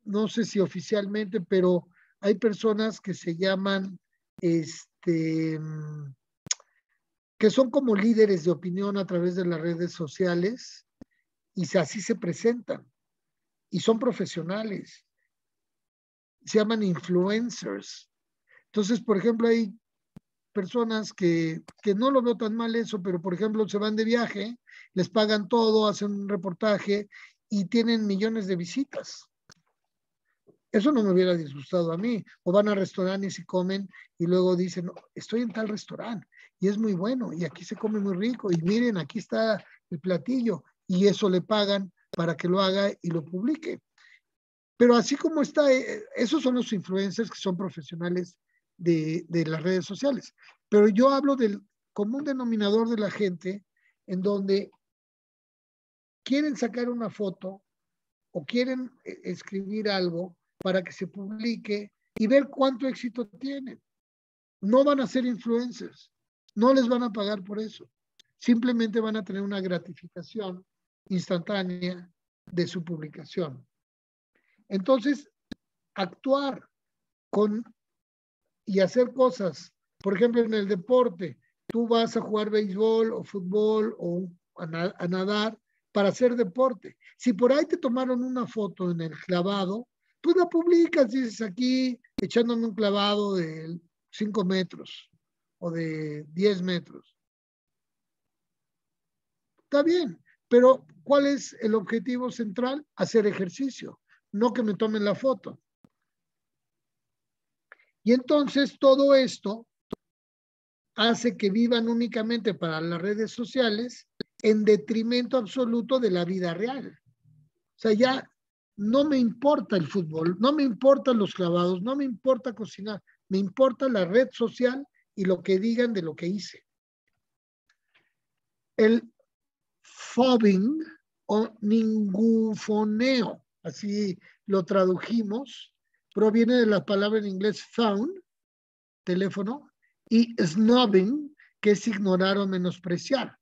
no sé si oficialmente, pero hay personas que se llaman, que son como líderes de opinión a través de las redes sociales y así se presentan y son profesionales. Se llaman influencers. Entonces, por ejemplo, hay personas que no lo veo tan mal eso, pero por ejemplo se van de viaje, les pagan todo, hacen un reportaje y tienen millones de visitas. Eso no me hubiera disgustado a mí. O van a restaurantes y comen y luego dicen, no, estoy en tal restaurante y es muy bueno y aquí se come muy rico y miren, aquí está el platillo y eso le pagan para que lo haga y lo publique. Pero así como está, esos son los influencers que son profesionales de las redes sociales. Pero yo hablo del común denominador de la gente en donde quieren sacar una foto o quieren escribir algo para que se publique y ver cuánto éxito tienen. No van a ser influencers, no les van a pagar por eso. Simplemente van a tener una gratificación instantánea de su publicación. Entonces, actuar con y hacer cosas, por ejemplo, en el deporte, tú vas a jugar béisbol o fútbol o a nadar para hacer deporte. Si por ahí te tomaron una foto en el clavado, pues la publicas, dices aquí echándome un clavado de 5 metros o de 10 metros. Está bien, pero ¿cuál es el objetivo central? Hacer ejercicio, no que me tomen la foto. Y entonces todo esto hace que vivan únicamente para las redes sociales en detrimento absoluto de la vida real. O sea, ya no me importa el fútbol, no me importan los clavados, no me importa cocinar, me importa la red social y lo que digan de lo que hice. El fobbing o ningunfoneo, así lo tradujimos, proviene de la palabra en inglés phone, teléfono, y snubbing, que es ignorar o menospreciar.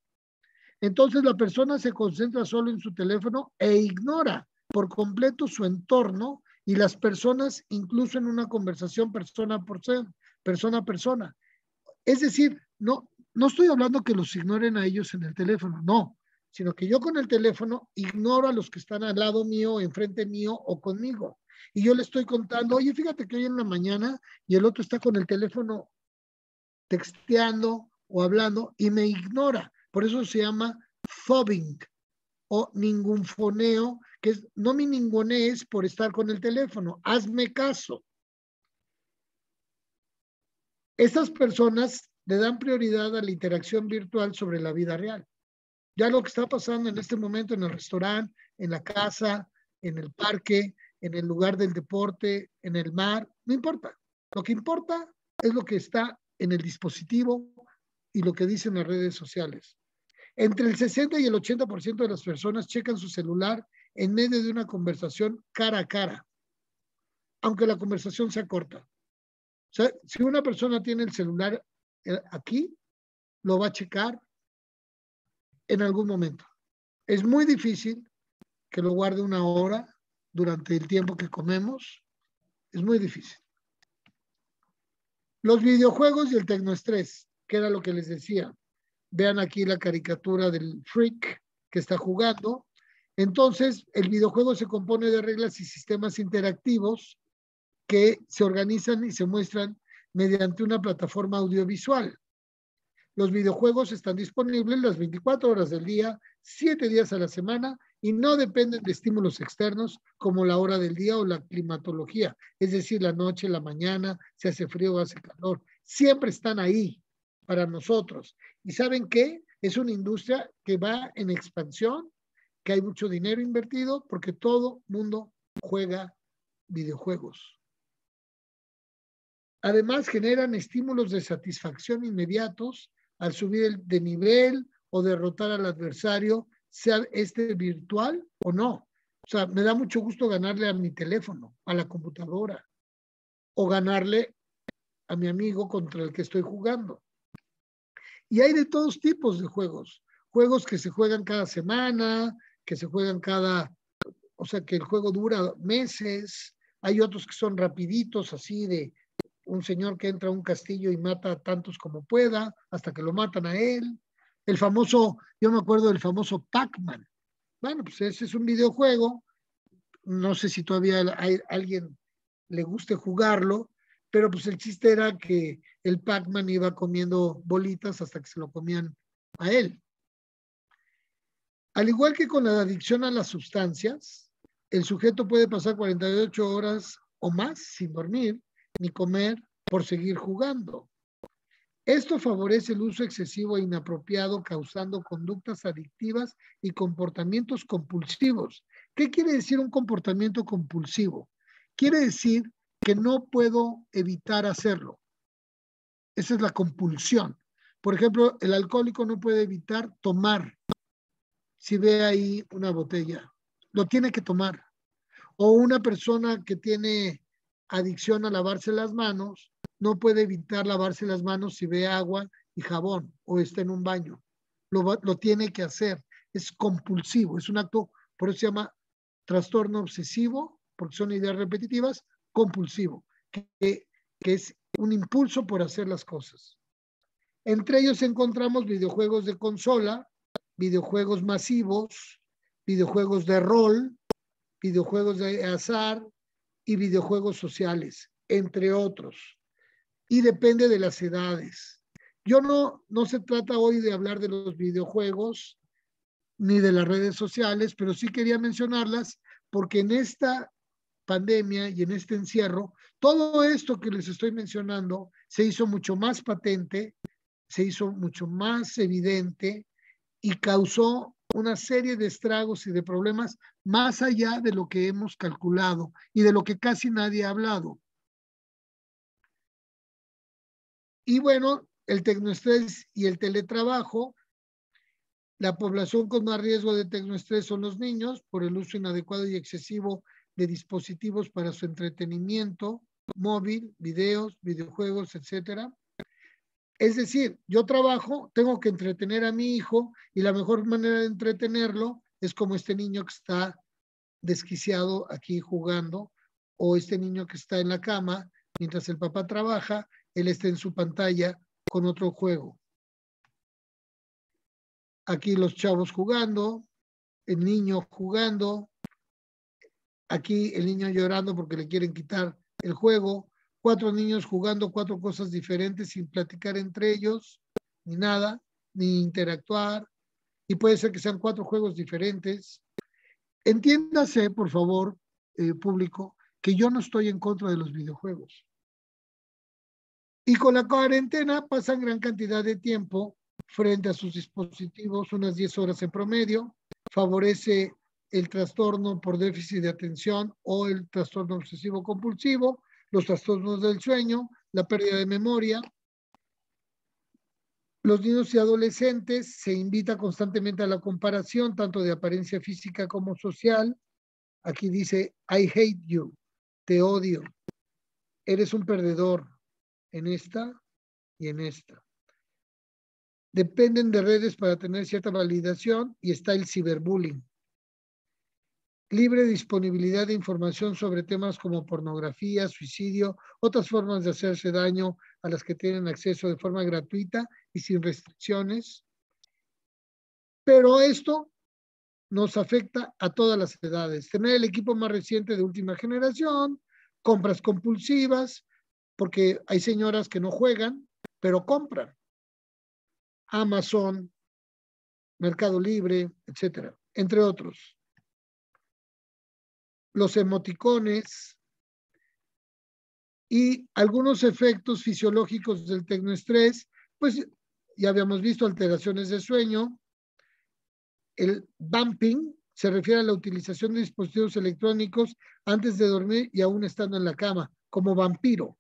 Entonces la persona se concentra solo en su teléfono e ignora por completo su entorno y las personas, incluso en una conversación persona a persona. Es decir, no estoy hablando que los ignoren a ellos en el teléfono, no, sino que yo con el teléfono ignoro a los que están al lado mío, enfrente mío o conmigo. Y yo le estoy contando, oye, fíjate que hoy en la mañana y el otro está con el teléfono texteando o hablando y me ignora. Por eso se llama fobbing o ningunfoneo, que es no me ningunees por estar con el teléfono, hazme caso. Estas personas le dan prioridad a la interacción virtual sobre la vida real. Ya lo que está pasando en este momento en el restaurante, en la casa, en el parque, en el lugar del deporte, en el mar, no importa. Lo que importa es lo que está en el dispositivo y lo que dicen las redes sociales. Entre el 60 y el 80% de las personas checan su celular en medio de una conversación cara a cara, aunque la conversación sea corta. O sea, si una persona tiene el celular aquí, lo va a checar en algún momento. Es muy difícil que lo guarde una hora durante el tiempo que comemos. Es muy difícil. Los videojuegos y el tecnoestrés, que era lo que les decía. Vean aquí la caricatura del freak que está jugando. Entonces, el videojuego se compone de reglas y sistemas interactivos que se organizan y se muestran mediante una plataforma audiovisual. Los videojuegos están disponibles las 24 horas del día, 7 días a la semana y no dependen de estímulos externos como la hora del día o la climatología, es decir, la noche, la mañana, si hace frío o hace calor. Siempre están ahí para nosotros. ¿Y saben qué? Es una industria que va en expansión, que hay mucho dinero invertido porque todo mundo juega videojuegos. Además, generan estímulos de satisfacción inmediatos al subir de nivel o derrotar al adversario, sea este virtual o no. O sea, me da mucho gusto ganarle a mi teléfono, a la computadora, o ganarle a mi amigo contra el que estoy jugando. Y hay de todos tipos de juegos. Juegos que se juegan cada semana, que se juegan o sea, que el juego dura meses. Hay otros que son rapiditos, así de un señor que entra a un castillo y mata a tantos como pueda, hasta que lo matan a él. El famoso, yo me acuerdo del famoso Pac-Man. Bueno, pues ese es un videojuego. No sé si todavía hay alguien le guste jugarlo, pero pues el chiste era que el Pac-Man iba comiendo bolitas hasta que se lo comían a él. Al igual que con la adicción a las sustancias, el sujeto puede pasar 48 horas o más sin dormir ni comer por seguir jugando. Esto favorece el uso excesivo e inapropiado, causando conductas adictivas y comportamientos compulsivos. ¿Qué quiere decir un comportamiento compulsivo? Quiere decir que no puedo evitar hacerlo. Esa es la compulsión. Por ejemplo, el alcohólico no puede evitar tomar si ve ahí una botella. Lo tiene que tomar. O una persona que tiene adicción a lavarse las manos no puede evitar lavarse las manos si ve agua y jabón o está en un baño. Lo tiene que hacer. Es compulsivo. Es un acto, por eso se llama trastorno obsesivo, porque son ideas repetitivas, compulsivo, que es un impulso por hacer las cosas. Entre ellos encontramos videojuegos de consola, videojuegos masivos, videojuegos de rol, videojuegos de azar y videojuegos sociales, entre otros. Y depende de las edades. Yo no se trata hoy de hablar de los videojuegos ni de las redes sociales, pero sí quería mencionarlas porque en esta pandemia y en este encierro, todo esto que les estoy mencionando se hizo mucho más patente, se hizo mucho más evidente y causó una serie de estragos y de problemas más allá de lo que hemos calculado y de lo que casi nadie ha hablado. Y bueno, el tecnoestrés y el teletrabajo, la población con más riesgo de tecnoestrés son los niños por el uso inadecuado y excesivo de dispositivos para su entretenimiento, móvil, videos, videojuegos, etcétera. Es decir, yo trabajo, tengo que entretener a mi hijo y la mejor manera de entretenerlo es como este niño que está desquiciado aquí jugando o este niño que está en la cama mientras el papá trabaja, él está en su pantalla con otro juego. Aquí los chavos jugando, el niño jugando, aquí el niño llorando porque le quieren quitar el juego, 4 niños jugando 4 cosas diferentes sin platicar entre ellos, ni nada, ni interactuar, y puede ser que sean 4 juegos diferentes. Entiéndase, por favor, público, que yo no estoy en contra de los videojuegos. Y con la cuarentena pasan gran cantidad de tiempo frente a sus dispositivos, unas 10 horas en promedio, favorece el trastorno por déficit de atención o el trastorno obsesivo compulsivo, los trastornos del sueño, la pérdida de memoria. Los niños y adolescentes se invita constantemente a la comparación, tanto de apariencia física como social. Aquí dice, I hate you, te odio, eres un perdedor en esta y en esta. Dependen de redes para tener cierta validación y está el ciberbullying. Libre disponibilidad de información sobre temas como pornografía, suicidio, otras formas de hacerse daño a las que tienen acceso de forma gratuita y sin restricciones. Pero esto nos afecta a todas las edades. Tener el equipo más reciente de última generación, compras compulsivas, porque hay señoras que no juegan, pero compran. Amazon, Mercado Libre, etcétera, entre otros. Los emoticones y algunos efectos fisiológicos del tecnoestrés, pues ya habíamos visto alteraciones de sueño. El vamping se refiere a la utilización de dispositivos electrónicos antes de dormir y aún estando en la cama, como vampiro.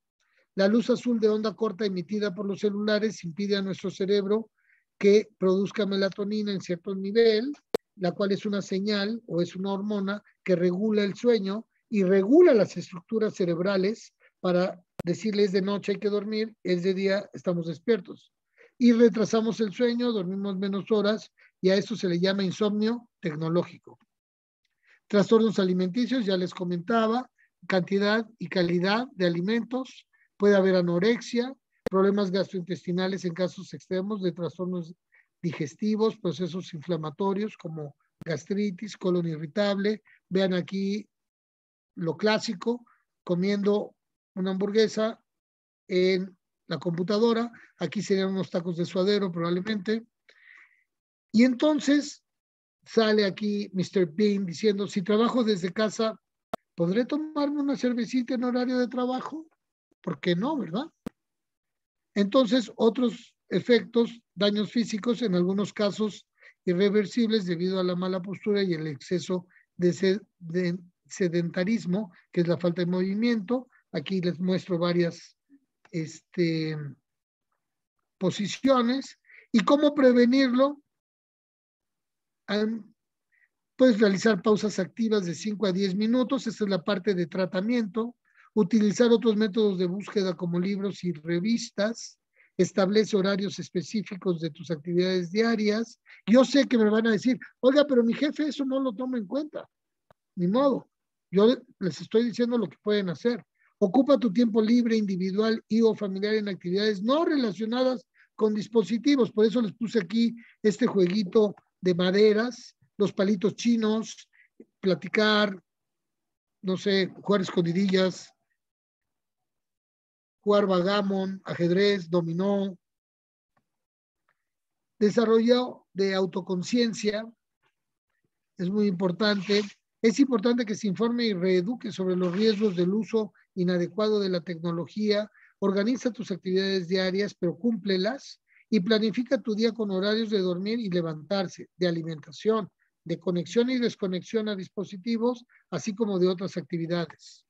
La luz azul de onda corta emitida por los celulares impide a nuestro cerebro que produzca melatonina en cierto nivel, la cual es una señal o es una hormona que regula el sueño y regula las estructuras cerebrales para decirles de noche hay que dormir, es de día estamos despiertos. Y retrasamos el sueño, dormimos menos horas y a esto se le llama insomnio tecnológico. Trastornos alimenticios, ya les comentaba, cantidad y calidad de alimentos, puede haber anorexia, problemas gastrointestinales en casos extremos de trastornos digestivos, procesos inflamatorios como gastritis, colon irritable. Vean aquí lo clásico, comiendo una hamburguesa en la computadora. Aquí serían unos tacos de suadero probablemente. Y entonces sale aquí Mr. Bean diciendo, si trabajo desde casa, ¿podré tomarme una cervecita en horario de trabajo? ¿Por qué no, verdad? Entonces, otros efectos, daños físicos, en algunos casos irreversibles debido a la mala postura y el exceso de sedentarismo, que es la falta de movimiento. Aquí les muestro varias posiciones. ¿Y cómo prevenirlo? Puedes realizar pausas activas de 5 a 10 minutos. Esta es la parte de tratamiento. Utilizar otros métodos de búsqueda como libros y revistas. Establece horarios específicos de tus actividades diarias. Yo sé que me van a decir, oiga, pero mi jefe eso no lo toma en cuenta. Ni modo. Yo les estoy diciendo lo que pueden hacer. Ocupa tu tiempo libre, individual y o familiar en actividades no relacionadas con dispositivos. Por eso les puse aquí este jueguito de maderas, los palitos chinos, platicar, no sé, jugar escondidillas, jugar vagamon, ajedrez, dominó. Desarrollo de autoconciencia es muy importante. Es importante que se informe y reeduque sobre los riesgos del uso inadecuado de la tecnología. Organiza tus actividades diarias, pero cúmplelas y planifica tu día con horarios de dormir y levantarse, de alimentación, de conexión y desconexión a dispositivos, así como de otras actividades.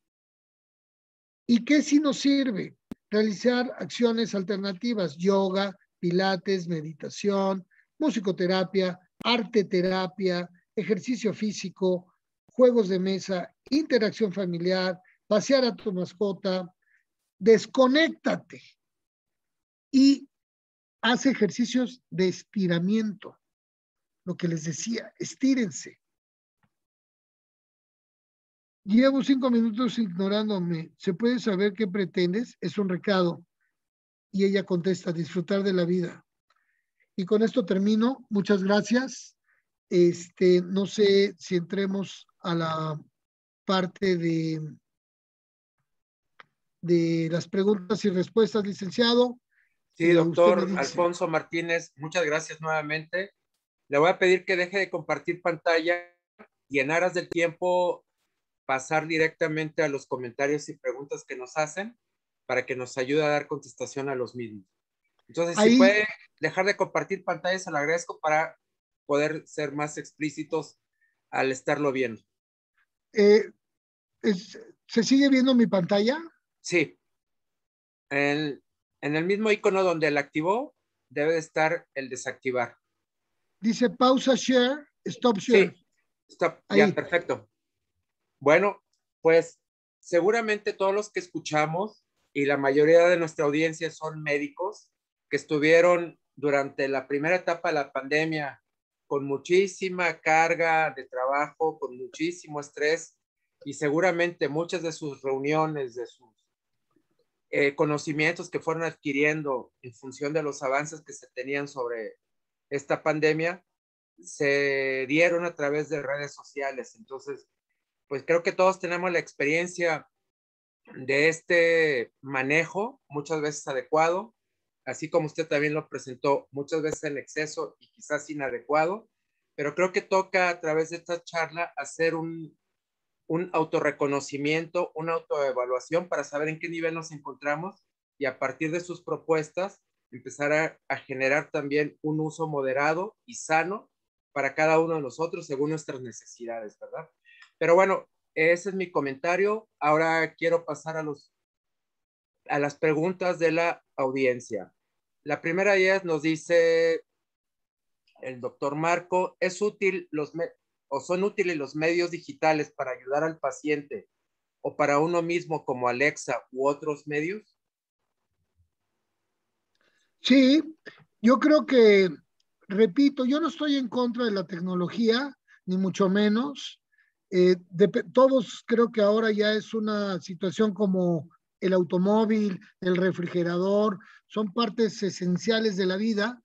¿Y qué sí nos sirve? Realizar acciones alternativas, yoga, pilates, meditación, musicoterapia, arte terapia, ejercicio físico, juegos de mesa, interacción familiar, pasear a tu mascota, desconéctate y haz ejercicios de estiramiento. Lo que les decía, estírense. Llevo 5 minutos ignorándome. ¿Se puede saber qué pretendes? Es un recado. Y ella contesta, disfrutar de la vida. Y con esto termino. Muchas gracias. No sé si entremos a la parte de las preguntas y respuestas, licenciado. Sí, Usted me doctor dice. Alfonso Martínez, muchas gracias nuevamente. Le voy a pedir que deje de compartir pantalla y en aras del tiempo pasar directamente a los comentarios y preguntas que nos hacen para que nos ayude a dar contestación a los mismos. Entonces, si Ahí, puede dejar de compartir pantalla, se lo agradezco para poder ser más explícitos al estarlo viendo. ¿se sigue viendo mi pantalla? Sí, en el mismo icono donde la activó, debe de estar el desactivar. Dice pausa share, stop share. Sí, está ya, Ahí. perfecto. Bueno, pues seguramente todos los que escuchamos y la mayoría de nuestra audiencia son médicos que estuvieron durante la primera etapa de la pandemia con muchísima carga de trabajo, con muchísimo estrés y seguramente muchas de sus reuniones, de sus conocimientos que fueron adquiriendo en función de los avances que se tenían sobre esta pandemia, se dieron a través de redes sociales. Entonces, pues creo que todos tenemos la experiencia de este manejo, muchas veces adecuado, así como usted también lo presentó, muchas veces en exceso y quizás inadecuado, pero creo que toca a través de esta charla hacer un autorreconocimiento, una autoevaluación para saber en qué nivel nos encontramos y a partir de sus propuestas empezar a generar también un uso moderado y sano para cada uno de nosotros según nuestras necesidades, ¿verdad? Pero bueno, ese es mi comentario. Ahora quiero pasar a las preguntas de la audiencia. La primera de ellas nos dice el doctor Marco, ¿es útil o son útiles los medios digitales para ayudar al paciente o para uno mismo como Alexa u otros medios? Sí, yo creo que, repito, yo no estoy en contra de la tecnología, ni mucho menos. Todos creo que ahora ya es una situación como el automóvil, el refrigerador, son partes esenciales de la vida,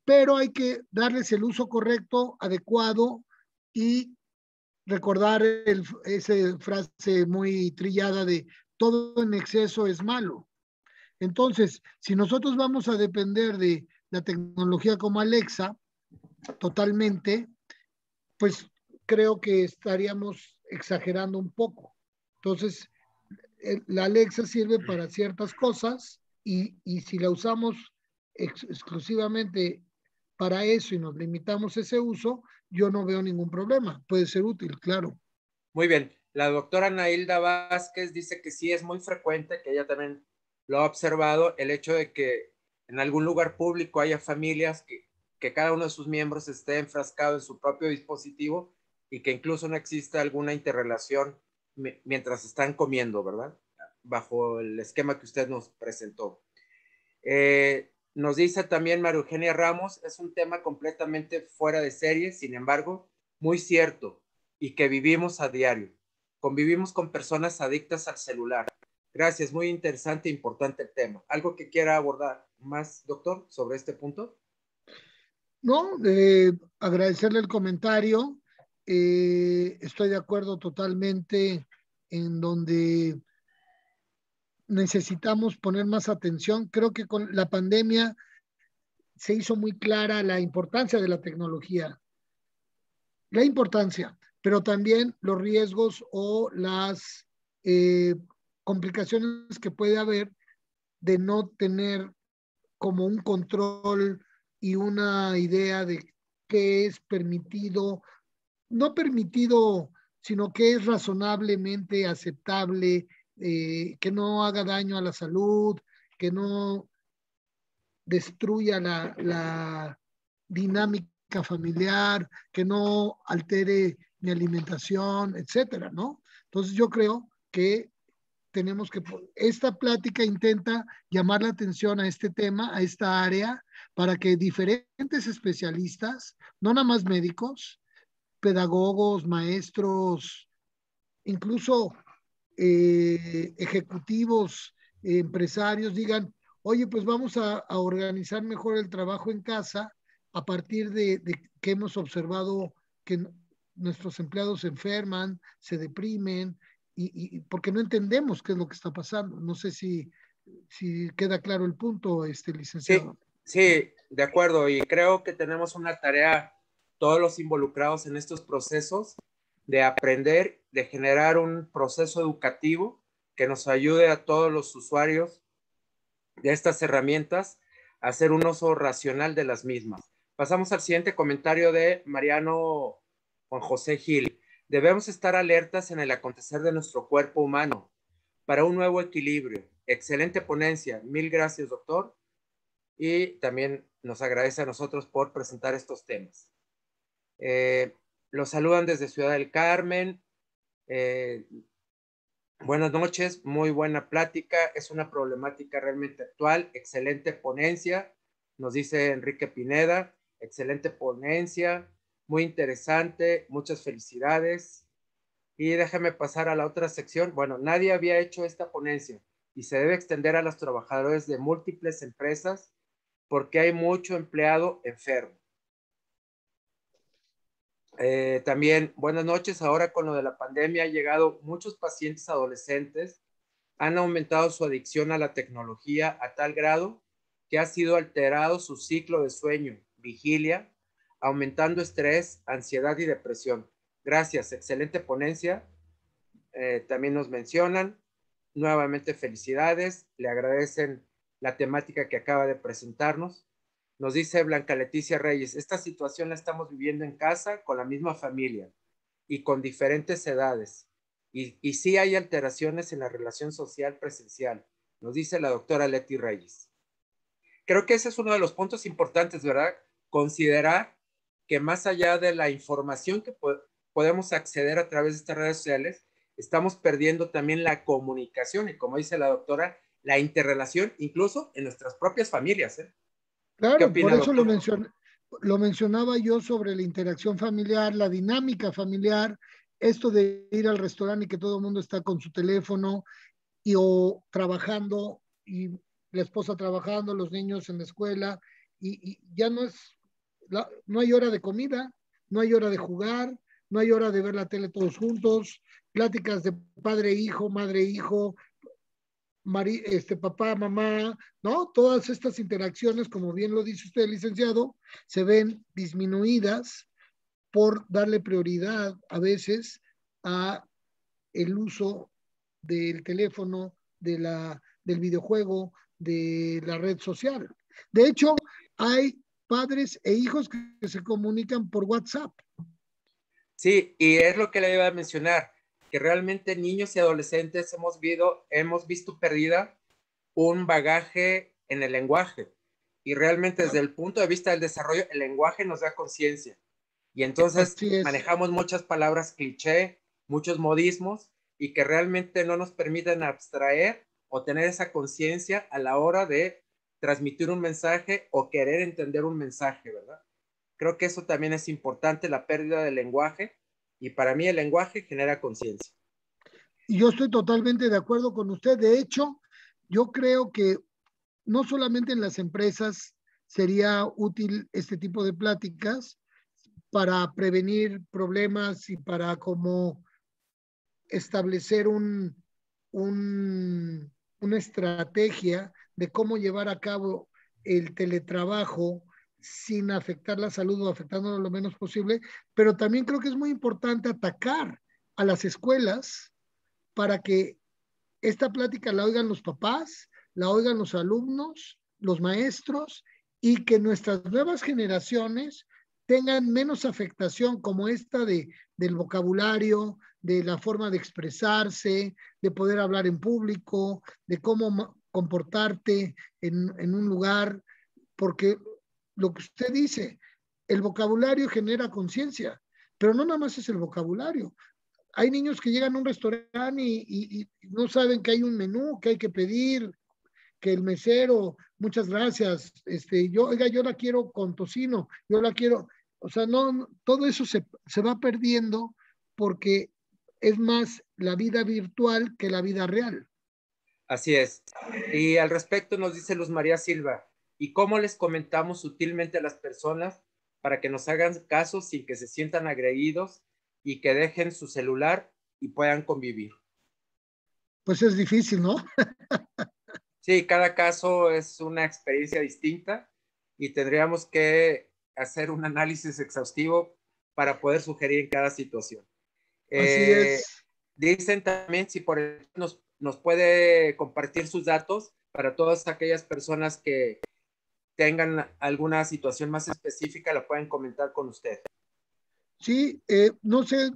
pero hay que darles el uso correcto, adecuado y recordar esa frase muy trillada de todo en exceso es malo. Entonces, si nosotros vamos a depender de la tecnología como Alexa totalmente, pues creo que estaríamos exagerando un poco. Entonces, la Alexa sirve para ciertas cosas y si la usamos exclusivamente para eso y nos limitamos ese uso, yo no veo ningún problema. Puede ser útil, claro. Muy bien. La doctora Nailda Vázquez dice que sí es muy frecuente, que ella también lo ha observado, el hecho de que en algún lugar público haya familias que cada uno de sus miembros esté enfrascado en su propio dispositivo y que incluso no exista alguna interrelación mientras están comiendo, ¿verdad? Bajo el esquema que usted nos presentó. Nos dice también María Eugenia Ramos, es un tema completamente fuera de serie, sin embargo, muy cierto y que vivimos a diario. Convivimos con personas adictas al celular. Gracias, muy interesante e importante el tema. ¿Algo que quiera abordar más, doctor, sobre este punto? No, agradecerle el comentario. Estoy de acuerdo totalmente en donde necesitamos poner más atención. Creo que con la pandemia se hizo muy clara la importancia de la tecnología, la importancia, pero también los riesgos o las eh, complicaciones que puede haber de no tener como un control y una idea de qué es permitido, no permitido, sino que es razonablemente aceptable, que no haga daño a la salud, que no destruya la dinámica familiar, que no altere mi alimentación, etcétera, ¿no? Entonces yo creo que tenemos que, esta plática intenta llamar la atención a este tema, a esta área, para que diferentes especialistas, no nada más médicos, pedagogos, maestros, incluso ejecutivos, empresarios, digan, oye, pues vamos a organizar mejor el trabajo en casa a partir de que hemos observado que nuestros empleados se enferman, se deprimen, porque no entendemos qué es lo que está pasando. No sé si queda claro el punto, Sí, licenciado. sí, de acuerdo. Y creo que tenemos una tarea, todos los involucrados en estos procesos, de aprender, de generar un proceso educativo que nos ayude a todos los usuarios de estas herramientas a hacer un uso racional de las mismas. Pasamos al siguiente comentario de Mariano Juan José Gil. Debemos estar alertas en el acontecer de nuestro cuerpo humano para un nuevo equilibrio. Excelente ponencia. Mil gracias, doctor. Y también nos agradece a nosotros por presentar estos temas. Los saludan desde Ciudad del Carmen. Buenas noches, muy buena plática, es una problemática realmente actual, excelente ponencia, nos dice Enrique Pineda, excelente ponencia, muy interesante, muchas felicidades. Y déjame pasar a la otra sección. Bueno, nadie había hecho esta ponencia y se debe extender a los trabajadores de múltiples empresas porque hay mucho empleado enfermo. También, buenas noches, ahora con lo de la pandemia han llegado muchos pacientes adolescentes, han aumentado su adicción a la tecnología a tal grado que ha sido alterado su ciclo de sueño, vigilia, aumentando estrés, ansiedad y depresión. Gracias, excelente ponencia. También nos mencionan, nuevamente felicidades, le agradecen la temática que acaba de presentarnos. Nos dice Blanca Leticia Reyes, esta situación la estamos viviendo en casa con la misma familia y con diferentes edades. Y sí hay alteraciones en la relación social presencial, nos dice la doctora Leti Reyes. Creo que ese es uno de los puntos importantes, ¿verdad? Considerar que más allá de la información que podemos acceder a través de estas redes sociales, estamos perdiendo también la comunicación y, como dice la doctora, la interrelación incluso en nuestras propias familias. ¿Qué Claro, por opina, eso doctor? lo mencionaba yo sobre la interacción familiar, la dinámica familiar, esto de ir al restaurante y que todo el mundo está con su teléfono y o trabajando y la esposa trabajando, los niños en la escuela y ya no es, no hay hora de comida, no hay hora de jugar, no hay hora de ver la tele todos juntos, pláticas de padre-hijo, madre-hijo, papá, mamá, ¿no? Todas estas interacciones, como bien lo dice usted, licenciado, se ven disminuidas por darle prioridad a veces a el uso del teléfono, del videojuego, de la red social. De hecho, hay padres e hijos que se comunican por WhatsApp. Sí, y es lo que le iba a mencionar, que realmente niños y adolescentes hemos visto perdida un bagaje en el lenguaje. Y realmente desde el punto de vista del desarrollo, el lenguaje nos da conciencia. Y entonces Así es. manejamos muchas palabras cliché, muchos modismos, y que realmente no nos permiten abstraer o tener esa conciencia a la hora de transmitir un mensaje o querer entender un mensaje, ¿verdad? Creo que eso también es importante, la pérdida del lenguaje, y para mí el lenguaje genera conciencia. Y yo estoy totalmente de acuerdo con usted. De hecho, yo creo que no solamente en las empresas sería útil este tipo de pláticas para prevenir problemas y para como establecer una estrategia de cómo llevar a cabo el teletrabajo sin afectar la salud o afectándolo lo menos posible, pero también creo que es muy importante atacar a las escuelas para que esta plática la oigan los papás, la oigan los alumnos, los maestros, y que nuestras nuevas generaciones tengan menos afectación como esta del vocabulario, de la forma de expresarse, de poder hablar en público, de cómo comportarte en un lugar, porque lo que usted dice, el vocabulario genera conciencia, pero no nada más es el vocabulario. Hay niños que llegan a un restaurante y no saben que hay un menú, que hay que pedir, que el mesero, muchas gracias, yo la quiero con tocino, yo la quiero, o sea, no, todo eso se va perdiendo porque es más la vida virtual que la vida real. Así es. Y al respecto nos dice Luz María Silva, ¿y cómo les comentamos sutilmente a las personas para que nos hagan caso sin que se sientan agredidos y que dejen su celular y puedan convivir? Pues es difícil, ¿no? Sí, cada caso es una experiencia distinta y tendríamos que hacer un análisis exhaustivo para poder sugerir en cada situación. Así Eh, es. Dicen también si por ejemplo nos puede compartir sus datos para todas aquellas personas que tengan alguna situación más específica, la pueden comentar con usted. Sí, no sé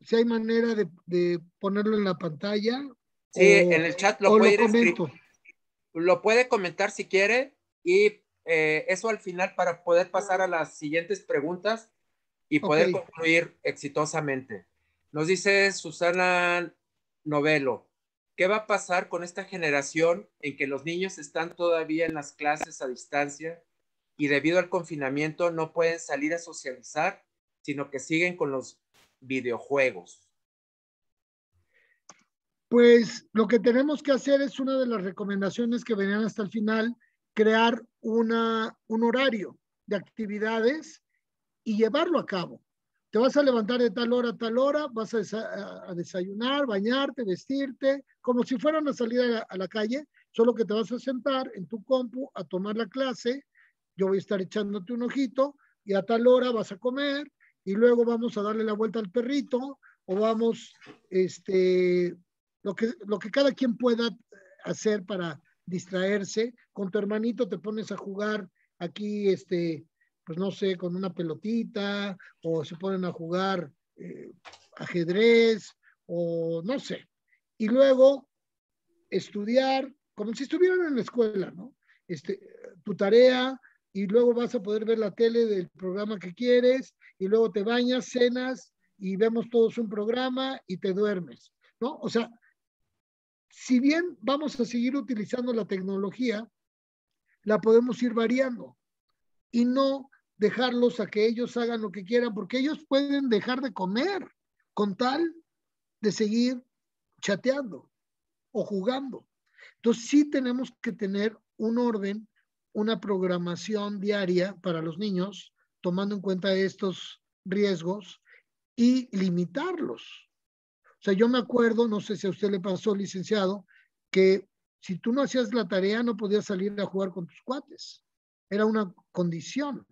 si hay manera de ponerlo en la pantalla Sí, en el chat lo o puede lo ir escribiendo, comento. lo puede comentar si quiere y eso al final para poder pasar a las siguientes preguntas y Ok. poder concluir exitosamente. Nos dice Susana Novelo, ¿qué va a pasar con esta generación en que los niños están todavía en las clases a distancia y debido al confinamiento no pueden salir a socializar, sino que siguen con los videojuegos? Pues lo que tenemos que hacer es una de las recomendaciones que venían hasta el final, crear un horario de actividades y llevarlo a cabo. Te vas a levantar de tal hora, vas a desayunar, bañarte, vestirte, como si fuera una salida a la calle, solo que te vas a sentar en tu compu a tomar la clase, yo voy a estar echándote un ojito y a tal hora vas a comer y luego vamos a darle la vuelta al perrito o vamos, lo que cada quien pueda hacer para distraerse. Con tu hermanito te pones a jugar aquí, pues no sé, con una pelotita, o se ponen a jugar ajedrez, o no sé. Y luego estudiar, como si estuvieran en la escuela, ¿no? Tu tarea, y luego vas a poder ver la tele del programa que quieres, y luego te bañas, cenas, y vemos todos un programa y te duermes, ¿no? O sea, si bien vamos a seguir utilizando la tecnología, la podemos ir variando y no dejarlos a que ellos hagan lo que quieran, porque ellos pueden dejar de comer con tal de seguir chateando o jugando. Entonces sí tenemos que tener un orden, una programación diaria para los niños, tomando en cuenta estos riesgos y limitarlos. O sea, yo me acuerdo, no sé si a usted le pasó, licenciado, que Si tú no hacías la tarea, no podías salir a jugar con tus cuates. Era una condición.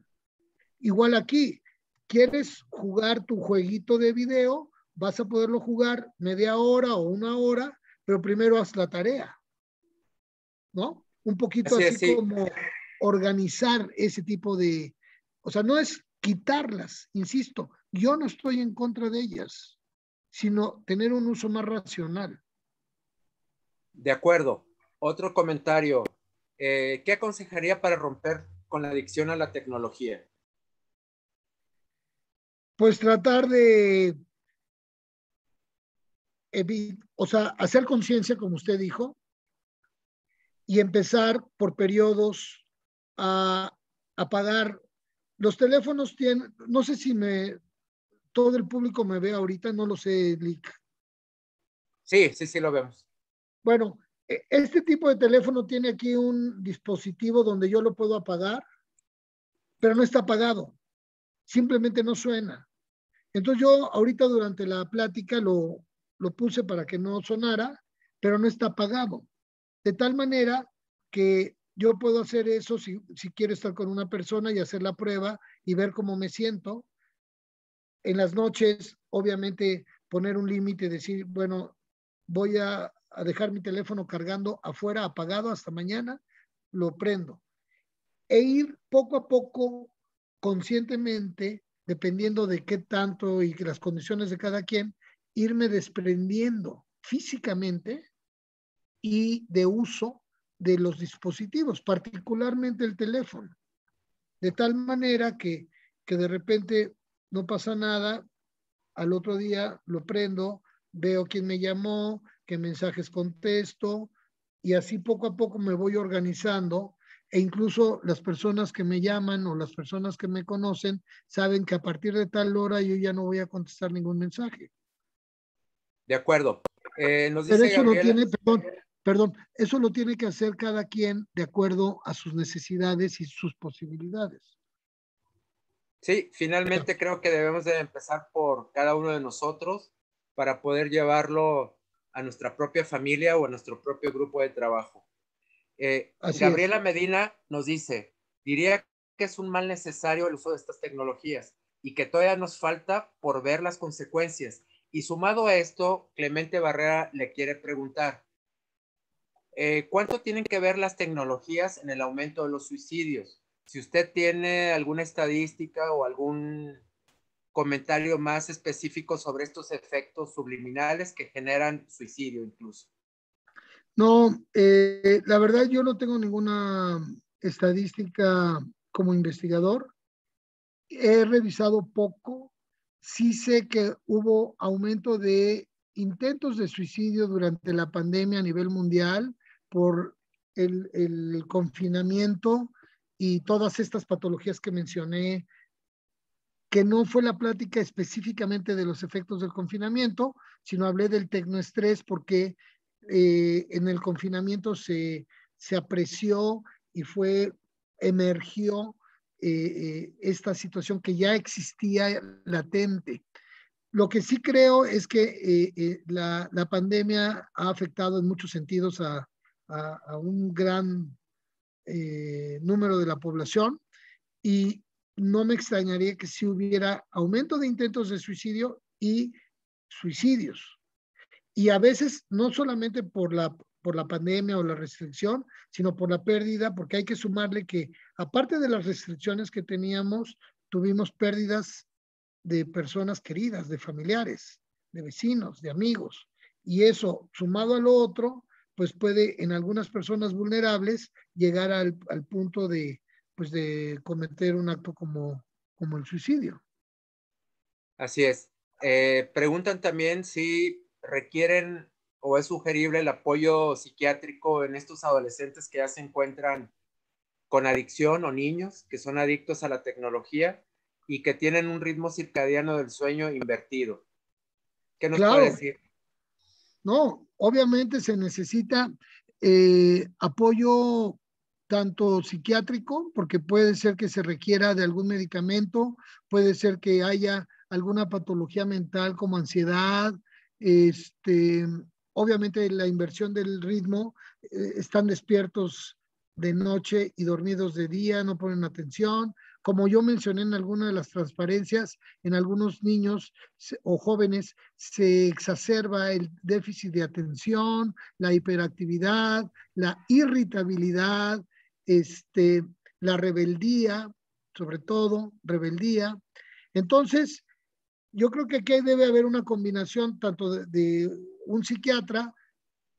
Igual aquí, quieres jugar tu jueguito de video, vas a poderlo jugar media hora o una hora, pero primero haz la tarea, ¿no? Un poquito Así es, así sí. como organizar ese tipo de, o sea, no es quitarlas, insisto, yo no estoy en contra de ellas, sino tener un uso más racional. De acuerdo. Otro comentario. ¿Qué aconsejaría para romper con la adicción a la tecnología? Pues tratar de, o sea, hacer conciencia, como usted dijo, y empezar por periodos a apagar. Los teléfonos tienen, no sé si todo el público me ve ahorita, no lo sé, Lick. Sí, sí, sí lo vemos. Bueno, este tipo de teléfono tiene aquí un dispositivo donde yo lo puedo apagar, pero no está apagado, simplemente no suena. Entonces yo ahorita durante la plática lo puse para que no sonara, pero no está apagado. De tal manera que yo puedo hacer eso si quiero estar con una persona y hacer la prueba y ver cómo me siento. En las noches, obviamente, poner un límite, decir, bueno, voy a dejar mi teléfono cargando afuera, apagado hasta mañana, lo prendo. E ir poco a poco, conscientemente, dependiendo de qué tanto y las condiciones de cada quien, irme desprendiendo físicamente y de uso de los dispositivos, particularmente el teléfono, de tal manera que de repente no pasa nada, al otro día lo prendo, veo quién me llamó, qué mensajes contesto, y así poco a poco me voy organizando, e incluso las personas que me llaman o las personas que me conocen saben que a partir de tal hora yo ya no voy a contestar ningún mensaje. De acuerdo. Nos Pero dice eso lo Gabriela. tiene, perdón, eso lo tiene que hacer cada quien de acuerdo a sus necesidades y sus posibilidades. Sí, finalmente creo que debemos de empezar por cada uno de nosotros para poder llevarlo a nuestra propia familia o a nuestro propio grupo de trabajo. Así es. Gabriela Medina nos dice, diría que es un mal necesario el uso de estas tecnologías y que todavía nos falta por ver las consecuencias. Y sumado a esto, Clemente Barrera le quiere preguntar, ¿cuánto tienen que ver las tecnologías en el aumento de los suicidios? Si usted tiene alguna estadística o algún comentario más específico sobre estos efectos subliminales que generan suicidio incluso. No, la verdad yo no tengo ninguna estadística como investigador. He revisado poco. Sí sé que hubo aumento de intentos de suicidio durante la pandemia a nivel mundial por el confinamiento y todas estas patologías que mencioné, que no fue la plática específicamente de los efectos del confinamiento, sino hablé del tecnoestrés porque en el confinamiento se apreció y emergió esta situación que ya existía latente. Lo que sí creo es que la pandemia ha afectado en muchos sentidos a un gran número de la población y no me extrañaría que si hubiera aumento de intentos de suicidio y suicidios. Y a veces no solamente por la pandemia o la restricción, sino por la pérdida, porque hay que sumarle que aparte de las restricciones que teníamos, tuvimos pérdidas de personas queridas, de familiares, de vecinos, de amigos. Y eso, sumado a lo otro, pues puede en algunas personas vulnerables llegar al punto pues de cometer un acto como el suicidio. Así es. Preguntan también si requieren o es sugerible el apoyo psiquiátrico en estos adolescentes que ya se encuentran con adicción o niños que son adictos a la tecnología y que tienen un ritmo circadiano del sueño invertido. ¿Qué nos puede Claro, decir? no, obviamente se necesita apoyo tanto psiquiátrico, porque puede ser que se requiera de algún medicamento, puede ser que haya alguna patología mental como ansiedad, obviamente la inversión del ritmo, están despiertos de noche y dormidos de día, no ponen atención. Como yo mencioné en alguna de las transparencias, en algunos niños o jóvenes se exacerba el déficit de atención, la hiperactividad, la irritabilidad, la rebeldía, sobre todo rebeldía. Entonces, yo creo que aquí debe haber una combinación tanto de un psiquiatra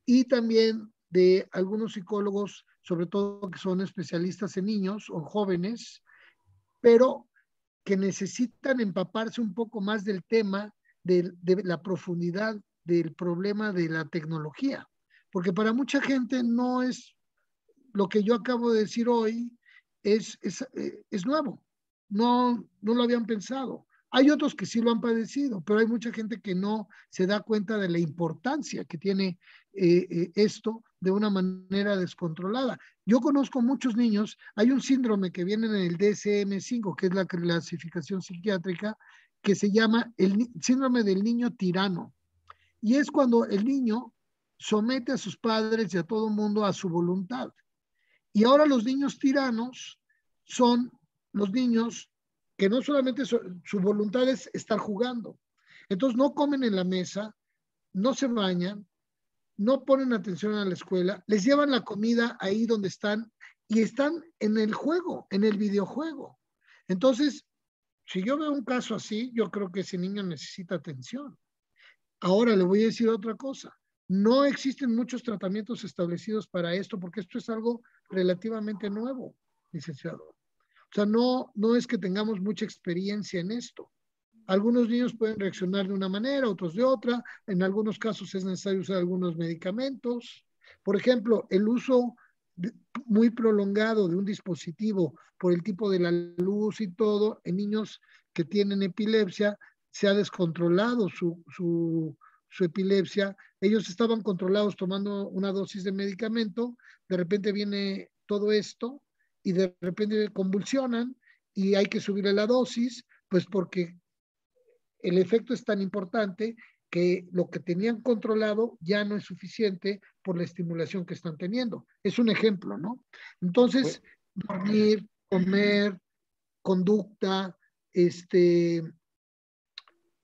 y también de algunos psicólogos, sobre todo que son especialistas en niños o jóvenes, pero que necesitan empaparse un poco más del tema de la profundidad del problema de la tecnología. Porque para mucha gente no es lo que yo acabo de decir hoy, es nuevo. No lo habían pensado. Hay otros que sí lo han padecido, pero hay mucha gente que no se da cuenta de la importancia que tiene esto de una manera descontrolada. Yo conozco muchos niños, hay un síndrome que viene en el DSM-5, que es la clasificación psiquiátrica, que se llama el síndrome del niño tirano. Y es cuando el niño somete a sus padres y a todo el mundo a su voluntad. Y ahora los niños tiranos son los niños que no solamente su voluntad es estar jugando. Entonces no comen en la mesa, no se bañan, no ponen atención a la escuela, les llevan la comida ahí donde están y están en el juego, en el videojuego. Entonces, si yo veo un caso así, yo creo que ese niño necesita atención. Ahora le voy a decir otra cosa. No existen muchos tratamientos establecidos para esto porque esto es algo relativamente nuevo, licenciado. O sea, no es que tengamos mucha experiencia en esto. Algunos niños pueden reaccionar de una manera, otros de otra. En algunos casos es necesario usar algunos medicamentos. Por ejemplo, el uso muy prolongado de un dispositivo por el tipo de la luz y todo, en niños que tienen epilepsia, se ha descontrolado su epilepsia. Ellos estaban controlados tomando una dosis de medicamento, de repente viene todo esto y de repente convulsionan y hay que subirle la dosis, pues porque el efecto es tan importante que lo que tenían controlado ya no es suficiente por la estimulación que están teniendo. Es un ejemplo, ¿no? Entonces, dormir, comer, conducta,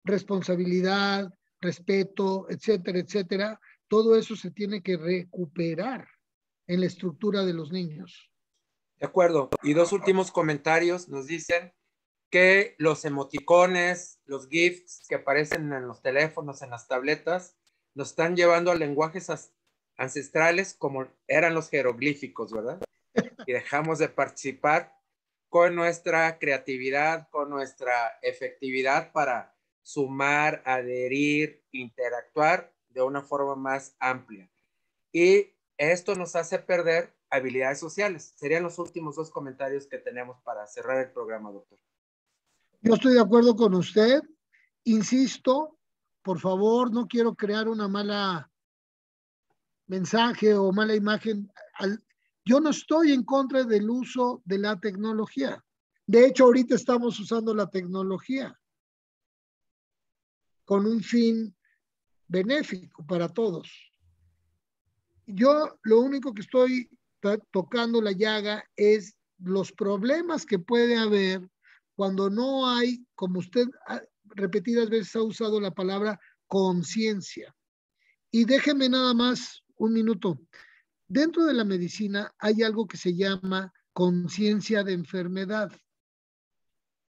responsabilidad, respeto, etcétera, etcétera, todo eso se tiene que recuperar en la estructura de los niños. De acuerdo. Y dos últimos comentarios nos dicen que los emoticones, los GIFs que aparecen en los teléfonos, en las tabletas, nos están llevando a lenguajes ancestrales como eran los jeroglíficos, ¿verdad? Y dejamos de participar con nuestra creatividad, con nuestra efectividad para sumar, adherir, interactuar de una forma más amplia. Y esto nos hace perder habilidades sociales. Serían los últimos dos comentarios que tenemos para cerrar el programa, doctor. Yo estoy de acuerdo con usted. Insisto, por favor, no quiero crear una mala mensaje o mala imagen. Yo no estoy en contra del uso de la tecnología. De hecho, ahorita estamos usando la tecnología con un fin benéfico para todos. Yo lo único que estoy tocando la llaga es los problemas que puede haber cuando no hay, como usted repetidas veces ha usado la palabra conciencia. Y déjeme nada más un minuto. Dentro de la medicina hay algo que se llama conciencia de enfermedad.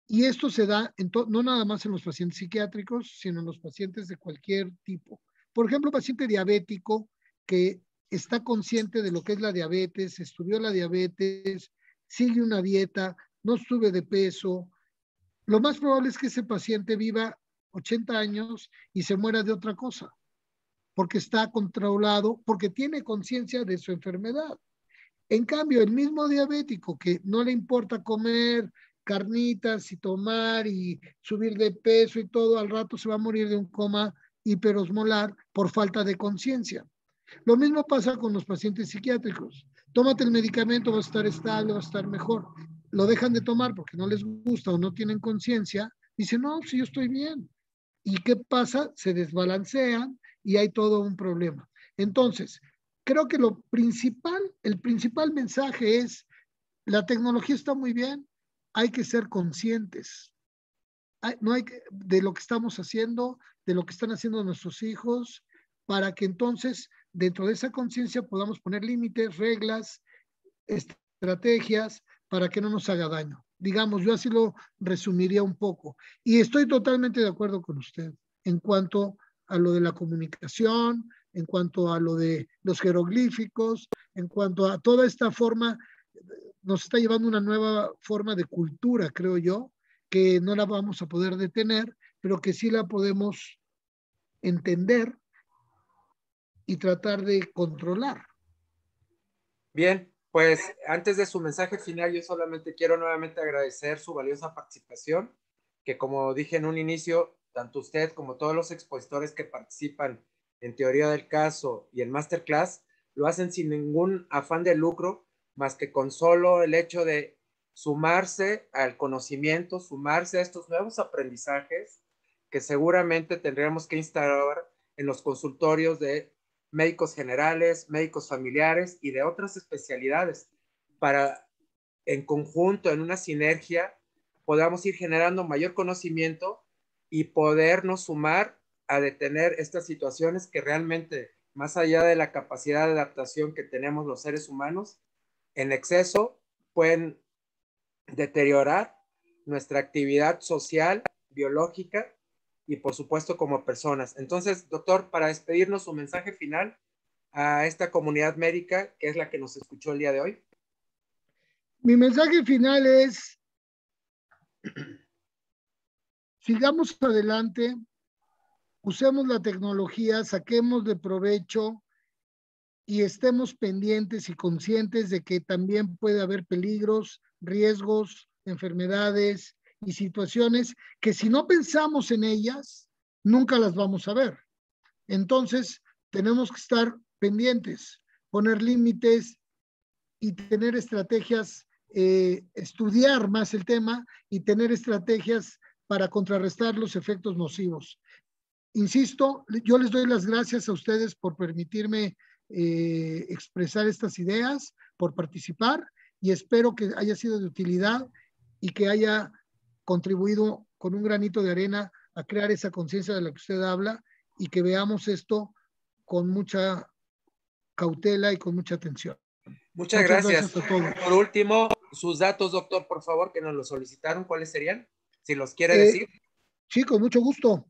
Y esto se da no nada más en los pacientes psiquiátricos, sino en los pacientes de cualquier tipo. Por ejemplo, un paciente diabético que está consciente de lo que es la diabetes, estudió la diabetes, sigue una dieta, no sube de peso. Lo más probable es que ese paciente viva 80 años y se muera de otra cosa, porque está controlado, porque tiene conciencia de su enfermedad. En cambio, el mismo diabético que no le importa comer carnitas y tomar y subir de peso y todo, al rato se va a morir de un coma hiperosmolar por falta de conciencia. Lo mismo pasa con los pacientes psiquiátricos. Tómate el medicamento, vas a estar estable, vas a estar mejor. Lo dejan de tomar porque no les gusta o no tienen conciencia. Dicen, no, si yo estoy bien. ¿Y qué pasa? Se desbalancean y hay todo un problema. Entonces, creo que el principal mensaje es, la tecnología está muy bien, hay que ser conscientes. No hay que, de lo que estamos haciendo, de lo que están haciendo nuestros hijos, para que entonces dentro de esa conciencia podamos poner límites, reglas, estrategias para que no nos haga daño. Digamos, yo así lo resumiría un poco. Y estoy totalmente de acuerdo con usted en cuanto a lo de la comunicación, en cuanto a lo de los jeroglíficos, en cuanto a toda esta forma, nos está llevando una nueva forma de cultura, creo yo, que no la vamos a poder detener, pero que sí la podemos entender y tratar de controlar. Bien, pues antes de su mensaje final, yo solamente quiero nuevamente agradecer su valiosa participación, que como dije en un inicio, tanto usted como todos los expositores que participan en Teoría del Caso y en Masterclass, lo hacen sin ningún afán de lucro, más que con solo el hecho de sumarse al conocimiento, sumarse a estos nuevos aprendizajes que seguramente tendremos que instalar en los consultorios de médicos generales, médicos familiares y de otras especialidades, para en conjunto, en una sinergia, podamos ir generando mayor conocimiento y podernos sumar a detener estas situaciones que realmente, más allá de la capacidad de adaptación que tenemos los seres humanos, en exceso pueden deteriorar nuestra actividad social, biológica y por supuesto como personas. Entonces, doctor, para despedirnos, su mensaje final a esta comunidad médica que es la que nos escuchó el día de hoy. Mi mensaje final es, sigamos adelante, usemos la tecnología, saquemos de provecho y estemos pendientes y conscientes de que también puede haber peligros, riesgos, enfermedades y situaciones que si no pensamos en ellas, nunca las vamos a ver. Entonces, tenemos que estar pendientes, poner límites y tener estrategias, estudiar más el tema y tener estrategias para contrarrestar los efectos nocivos. Insisto, yo les doy las gracias a ustedes por permitirme expresar estas ideas, por participar y espero que haya sido de utilidad y que haya contribuido con un granito de arena a crear esa conciencia de la que usted habla y que veamos esto con mucha cautela y con mucha atención. Muchas gracias a todos. Por último, sus datos, doctor, por favor, que nos los solicitaron, ¿cuáles serían? Si los quiere decir. Sí, con mucho gusto.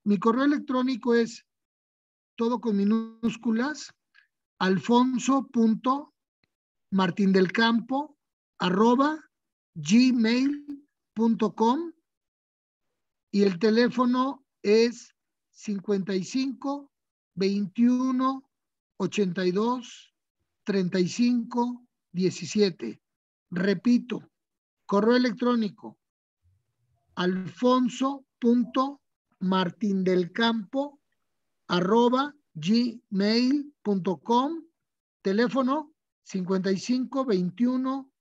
Mi correo electrónico es todo con minúsculas, alfonso.martindelcampo@gmail.com y el teléfono es 55 21 82 35 17. Repito, correo electrónico alfonso.martindelcampo@gmail.com, teléfono 55 21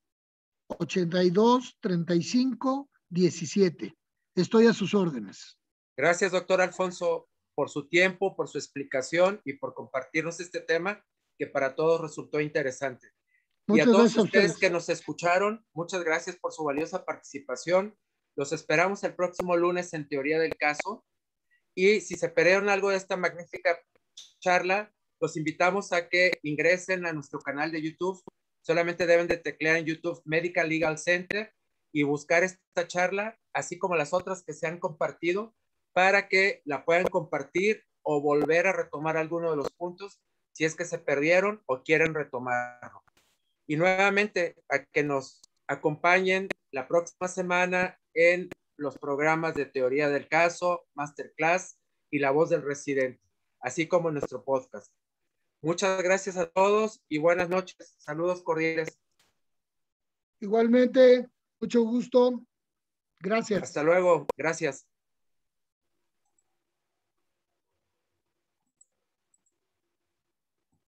82 35 17. Estoy a sus órdenes. Gracias, doctor Alfonso, por su tiempo, por su explicación y por compartirnos este tema que para todos resultó interesante. Y a todos ustedes que nos escucharon, muchas gracias por su valiosa participación. Los esperamos el próximo lunes en Teoría del Caso. Y si se perdieron algo de esta magnífica charla, los invitamos a que ingresen a nuestro canal de YouTube. Solamente deben de teclear en YouTube Medical Legal Center y buscar esta charla, así como las otras que se han compartido, para que la puedan compartir o volver a retomar alguno de los puntos si es que se perdieron o quieren retomarlo. Y nuevamente a que nos acompañen la próxima semana en los programas de Teoría del Caso, Masterclass y La Voz del Residente, así como en nuestro podcast. Muchas gracias a todos y buenas noches. Saludos cordiales. Igualmente, mucho gusto. Gracias. Hasta luego. Gracias.